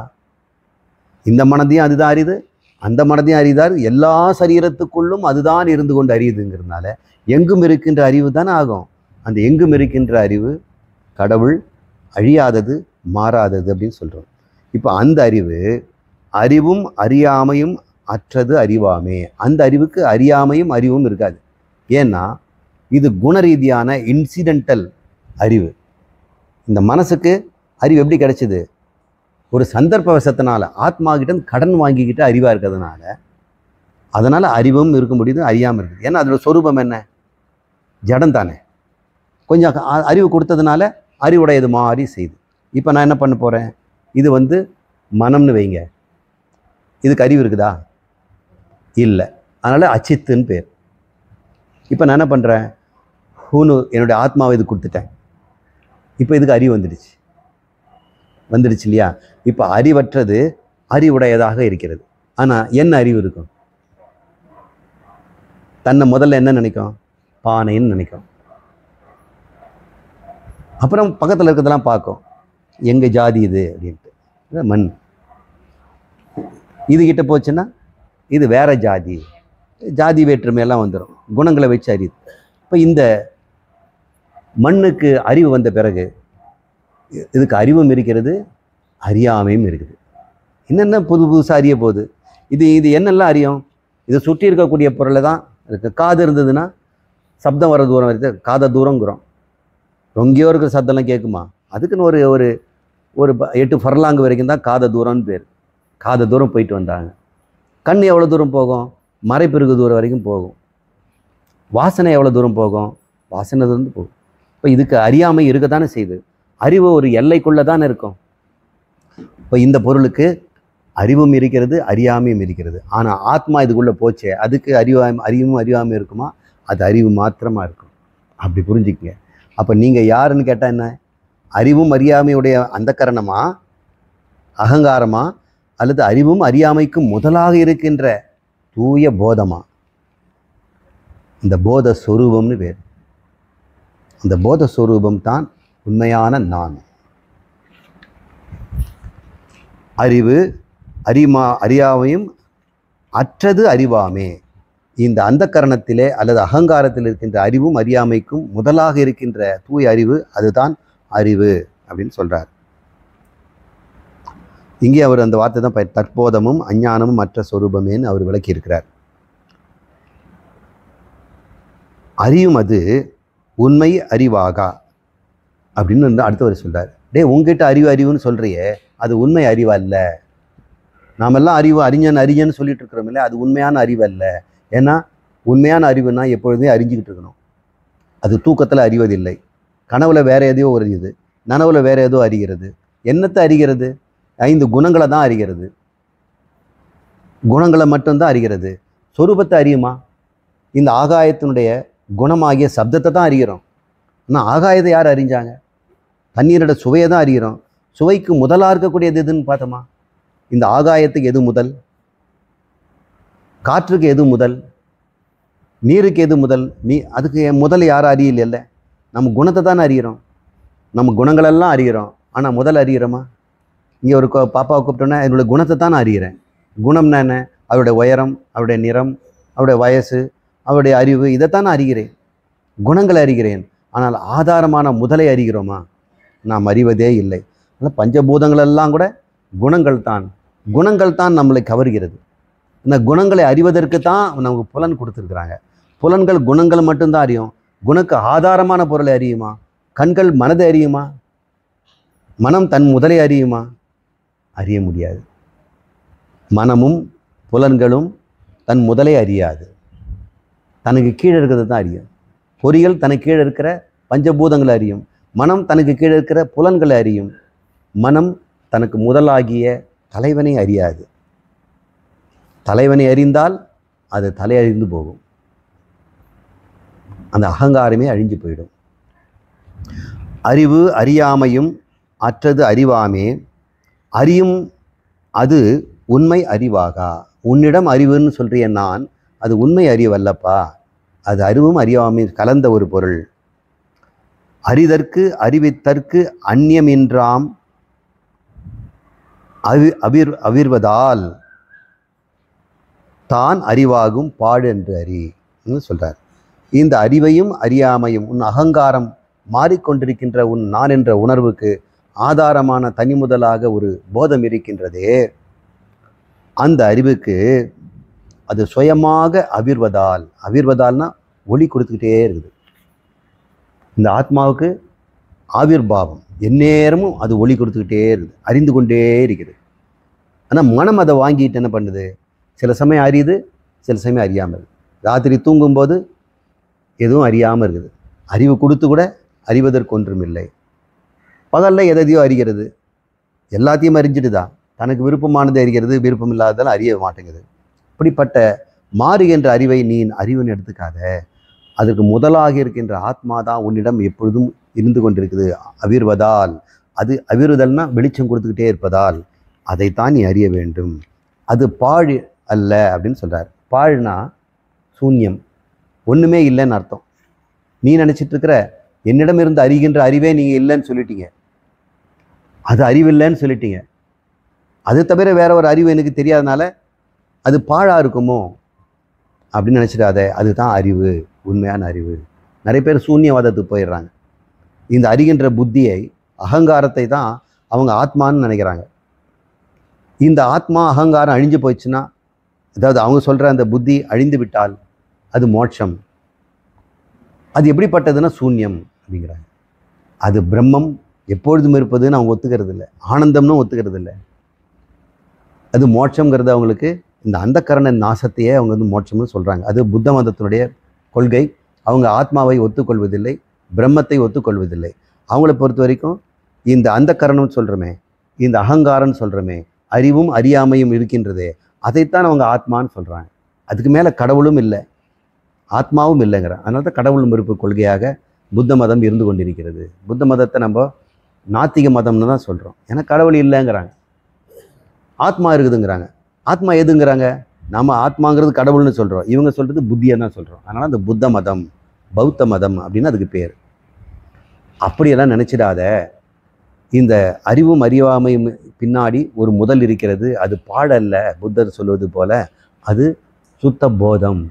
இந்த மனதையும் அதுதான் அறியுது, அந்த மனதையும் அறியுதார். எல்லா சரீரத்துக்குள்ளும் அதுதான் இருந்து கொண்டு அறியுதுங்கிறதுனால எங்கும் இருக்கின்ற அறிவு தானே ஆகும். அந்த எங்கும் இருக்கின்ற அறிவு கடவுள், அழியாதது, மாறாதது அப்படின்னு சொல்கிறோம். இப்போ அந்த அறிவு, அறிவும் அறியாமையும் அற்றது அறிவாமே. அந்த அறிவுக்கு அறியாமையும் அறிவும் இருக்காது. ஏன்னா இது குணரீதியான இன்சிடென்டல் அறிவு. இந்த மனசுக்கு அறிவு எப்படி கிடைச்சிது? ஒரு சந்தர்ப்ப வசத்தினால, ஆத்மா கிட்ட கடன் வாங்கிக்கிட்டு அறிவாக இருக்கிறதுனால, அதனால் அறிவும் இருக்க முடியுது, அறியாமல் இருக்குது. ஏன்னா அதோட சொரூபம் என்ன? ஜடம் தானே. கொஞ்சம் அறிவு கொடுத்ததுனால அறிவுடையது மாதிரி செய்யுது. இப்போ நான் என்ன பண்ண போகிறேன்? இது மனம்னு வைங்க, இதுக்கு அறிவு இருக்குதா? இல்லை. அதனால் அச்சித்துன்னு பேர். இப்போ நான் என்ன பண்ணுறேன்? ஹூனு என்னுடைய ஆத்மாவை இது கொடுத்துட்டேன். இப்போ இதுக்கு அறிவு வந்துடுச்சு இல்லையா? இப்போ அறிவற்றது அறிவுடையதாக இருக்கிறது. ஆனால் என்ன அறிவு இருக்கும்? தன்னை முதல்ல என்ன நினைக்கும்? பானைன்னு நினைக்கும். அப்புறம் பக்கத்தில் இருக்கிறதெல்லாம் பார்க்கும், எங்கள் ஜாதி இது அப்படின்ட்டு. மண் இதுகிட்ட போச்சுன்னா இது வேற ஜாதி, ஜாதி வேற்றுமையெல்லாம் வந்துடும், குணங்களை வச்சு அறியுது. இப்போ இந்த மண்ணுக்கு அறிவு வந்த பிறகு இதுக்கு அறிவும் இருக்கிறது, அறியாமையும் இருக்குது. என்னென்ன புதுசாக அறிய போகுது? இது என்னெல்லாம் அறியும்? இதை சுற்றி இருக்கக்கூடிய பொருளை தான் இருக்குது. காது இருந்ததுன்னா சப்தம் வர தூரம் வருது, காதை தூரங்கிறோம். ரொங்கியோ இருக்கிற சத்தம்லாம் கேட்குமா? அதுக்குன்னு ஒரு 8 ஃபர்லாங்கு வரைக்கும் தான் காதை தூரம்னு பேர். காதை தூரம் போயிட்டு வந்தாங்க. கண் எவ்வளோ தூரம் போகும்? மறைப்பிற்கு தூரம் வரைக்கும் போகும். வாசனை எவ்வளோ தூரம் போகும்? வாசனை தூரம் போகும். இப்போ இதுக்கு அறியாமை இருக்க தானே செய்யுது. அறிவு ஒரு எல்லைக்குள்ளே தானே இருக்கும். இப்போ இந்த பொருளுக்கு அறிவும் இருக்கிறது, அறியாமையும் இருக்கிறது. ஆனால் ஆத்மா இதுக்குள்ளே போச்சே, அதுக்கு அறிவும் அறியாமல் இருக்குமா? அது அறிவு மாத்திரமாக இருக்கும். அப்படி புரிஞ்சுக்கங்க. அப்போ நீங்கள் யாருன்னு கேட்டால் என்ன? அறிவும் அறியாமையுடைய அந்த கரணமா, அகங்காரமா, அல்லது அறிவும் அறியாமைக்கும் முதலாக இருக்கின்ற தூய போதமா? இந்த போத சொரூபம்னு பேர். இந்த போத சொரூபம் தான் உண்மையான நான். அறிவு அறியாமையும் அற்றது அறிவாமே. இந்த அந்த கரணத்திலே அல்லது அகங்காரத்தில் இருக்கின்ற அறிவும் அறியாமைக்கும் முதலாக இருக்கின்ற தூய அறிவு, அதுதான் அறிவு அப்படின்னு சொல்றார். இங்கே அவர் அந்த வார்த்தை தான் தற்போதமும் அஞ்ஞானமும் மற்ற சொரூபமேன்னு அவர் விளக்கி இருக்கிறார். அறியும் அது உண்மை அறிவாகா அப்படின்னு அடுத்தவர் சொல்றார். உங்ககிட்ட அறிவுன்னு சொல்றியே, அது உண்மை அறிவு அல்ல. நாமெல்லாம் அறிவு அறிஞன்னு சொல்லிட்டு இருக்கிறோம் இல்லை, அது உண்மையான அறிவு அல்ல. ஏன்னா உண்மையான அறிவுனா எப்பொழுதுமே அறிஞ்சிக்கிட்டு இருக்கணும். அது தூக்கத்தில் அறிவதில்லை. கனவுல வேற எதையோ அறியுது, நனவுல வேற ஏதோ அறிகிறது. என்னத்தை அறிகிறது? 5 குணங்களை தான் அறிகிறது. குணங்களை மட்டும்தான் அறிகிறது. சொரூபத்தை அறியுமா? இந்த ஆகாயத்தினுடைய குணமாகிய சப்தத்தை தான் அறிகிறோம். ஆனால் ஆகாயத்தை யார் அறிஞ்சாங்க? தண்ணீரோட சுவையை தான் அறிகிறோம். சுவைக்கு முதலாக இருக்கக்கூடியது எதுன்னு பார்த்தோமா? இந்த ஆகாயத்துக்கு எது முதல்? காற்றுக்கு எது முதல்? நீருக்கு எது முதல்? அதுக்கு முதல் யாரும் அறியல. நம்ம குணத்தை தானே அறிகிறோம். நம்ம குணங்களெல்லாம் அறிகிறோம். ஆனால் முதல் அறிகிறோமா? இங்கே ஒரு பாப்பாவை கூப்பிட்டோன்னா என்னோட குணத்தை தான் நான் அறிகிறேன். குணம்னா என்ன? அவருடைய உயரம், அவருடைய நிறம், அவருடைய வயசு, அவருடைய அறிவு, இதைத்தான் நான் அறிகிறேன். குணங்களை அறிகிறேன். ஆனால் ஆதாரமான முதலை அறிகிறோமா? நாம் அறிவதே இல்லை. அதனால் பஞ்சபூதங்களெல்லாம் கூட குணங்கள் தான் நம்மளை கவர்கிறது. இந்த குணங்களை அறிவதற்கு தான் நமக்கு புலன் கொடுத்துருக்குறாங்க. புலன்கள் குணங்கள் மட்டும்தான் அறியும். குணக்கு ஆதாரமான பொருளை அறியுமா? கண்கள் மனதை அறியுமா? மனம் தன் முதலை அறியுமா? அறிய முடியாது. மனமும் புலன்களும் தன் முதலை அறியாது. தனக்கு கீழே இருக்கிறது தான் அறியும். பொறிகள் தனக்கு கீழே இருக்கிற பஞ்சபூதங்களை அறியும். மனம் தனக்கு கீழே இருக்கிற புலன்களை அறியும். மனம் தனக்கு முதலாகிய தலைவனை அறியாது. தலைவனை அறிந்தால் அது தலையழிந்து போகும். அந்த அகங்காரமே அழிஞ்சு போயிடும். அறிவு அறியாமையும் அற்றது அறிவாமே. அறியும் அது உண்மை அறிவாகா. உன்னிடம் அறிவுன்னு சொல்றிய நான், அது உண்மை அறிவல்லப்பா. அது அறிவும் அறியாமையும் கலந்த ஒரு பொருள். அறிதற்கு அறிவித்தற்கு அந்நியமின்றாம் அவிர்வதால் தான் அறிவாகும் பாடு என்று அறி சொல்றார். இந்த அறிவையும் அறியாமையும் உன் அகங்காரம் மாறிக்கொண்டிருக்கின்ற உன் நான் என்ற உணர்வுக்கு ஆதாரமான தனி முதலாக ஒரு போதம் இருக்கின்றதே, அந்த அறிவுக்கு அது சுயமாக அவிர்வதால்னா ஒளி கொடுத்துக்கிட்டே இருக்குது. இந்த ஆத்மாவுக்கு ஆவிர்பாவம் எந்நேரமும் அது ஒளி கொடுத்துக்கிட்டே இருக்குது, அறிந்து கொண்டே இருக்குது. ஆனால் மனம் அதை வாங்கிட்டு என்ன பண்ணுது? சில சமயம் அறியுது, சில சமயம் அறியாமல். ராத்திரி தூங்கும்போது எதுவும் அறியாமல் இருக்குது. அறிவு கொடுத்து கூட அறிவதற்கு ஒன்றும் இல்லை. பகலில் எதையோ அறிகிறது, எல்லாத்தையும் அறிஞ்சிட்டு தான் தனக்கு விருப்பமானது அறிகிறது, விருப்பம் இல்லாததால் அறிய மாட்டேங்குது. இப்படிப்பட்ட மாறுகின்ற அறிவை நீ அறிவுன்னு எடுத்துக்காத. அதற்கு முதலாக இருக்கின்ற ஆத்மா தான் உன்னிடம் எப்பொழுதும் இருந்து கொண்டிருக்குது. அவிர்வதால், அது அவிர்வதல்னா வெளிச்சம் கொடுத்துக்கிட்டே இருப்பதால் அதைத்தான் நீ அறிய வேண்டும். அது பாழ் அல்ல அப்படின்னு சொல்கிறார். பாழ்னா சூன்யம், ஒன்றுமே இல்லைன்னு அர்த்தம். நீ நினச்சிட்டு இருக்கிற என்னிடம் இருந்து அறிகின்ற அறிவே நீங்கள் இல்லைன்னு சொல்லிட்டீங்க, அது அறிவில்லைன்னு சொல்லிட்டீங்க. அது தவிர வேற ஒரு அறிவு எனக்கு தெரியாதனால அது பாழாக இருக்குமோ அப்படின்னு நினச்சிடாத. அதுதான் அறிவு, உண்மையான அறிவு. நிறைய பேர் சூன்யவாதத்துக்கு போயிடுறாங்க. இந்த அறிகின்ற புத்தியை, அகங்காரத்தை தான் அவங்க ஆத்மான்னு நினைக்கிறாங்க. இந்த ஆத்மா அகங்காரம் அழிஞ்சு போயிடுச்சுன்னா, அதாவது அவங்க சொல்கிற அந்த புத்தி அழிந்து விட்டால் அது மோட்சம். அது எப்படிப்பட்டதுன்னா சூன்யம் அப்படிங்கிறாங்க. அது பிரம்மம் எப்பொழுதும் இருப்பதுன்னு அவங்க ஒத்துக்கிறது இல்லை, ஆனந்தம்னு ஒத்துக்கிறது இல்லை. அது மோட்சங்கிறது அவங்களுக்கு இந்த அந்தக்கரண நாசத்தையே அவங்க வந்து மோட்சம்னு சொல்கிறாங்க. அது புத்த மதத்தினுடைய கொள்கை. அவங்க ஆத்மாவை ஒத்துக்கொள்வதில்லை, பிரம்மத்தை ஒத்துக்கொள்வதில்லை. அவங்கள பொறுத்த வரைக்கும் இந்த அந்தக்கரணம்னு சொல்கிறோமே, இந்த அகங்காரம்னு சொல்கிறோமே, அறிவும் அறியாமையும் இருக்கின்றதே, அதைத்தான் அவங்க ஆத்மான்னு சொல்கிறாங்க. அதுக்கு மேலே கடவுளும் இல்லை, ஆத்மாவும் இல்லைங்கிற. அதனால தான் கடவுள் மறுப்பு கொள்கையாக புத்த மதம் இருந்து கொண்டிருக்கிறது. புத்த மதத்தை நம்ம நாத்திக மதம்னு தான் சொல்கிறோம். ஏன்னா கடவுள் இல்லைங்கிறாங்க, ஆத்மா இருக்குதுங்கிறாங்க. ஆத்மா எதுங்கிறாங்க? நம்ம ஆத்மாங்கிறது கடவுள்னு சொல்கிறோம், இவங்க சொல்கிறது புத்தியை தான் சொல்கிறோம். அதனால் அந்த புத்த மதம், பௌத்த மதம் அப்படின்னு அதுக்கு பேர். அப்படியெல்லாம் நினச்சிடாத. இந்த அறிவும் அறியாமையும் பின்னாடி ஒரு முதல் இருக்கிறது. அது பாடல்ல, புத்தர் சொல்வது போல அது சுத்த போதம்,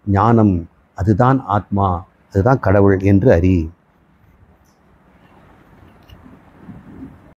ஞானம். அதுதான் ஆத்மா, அதுதான் கடவுள் என்று அறி.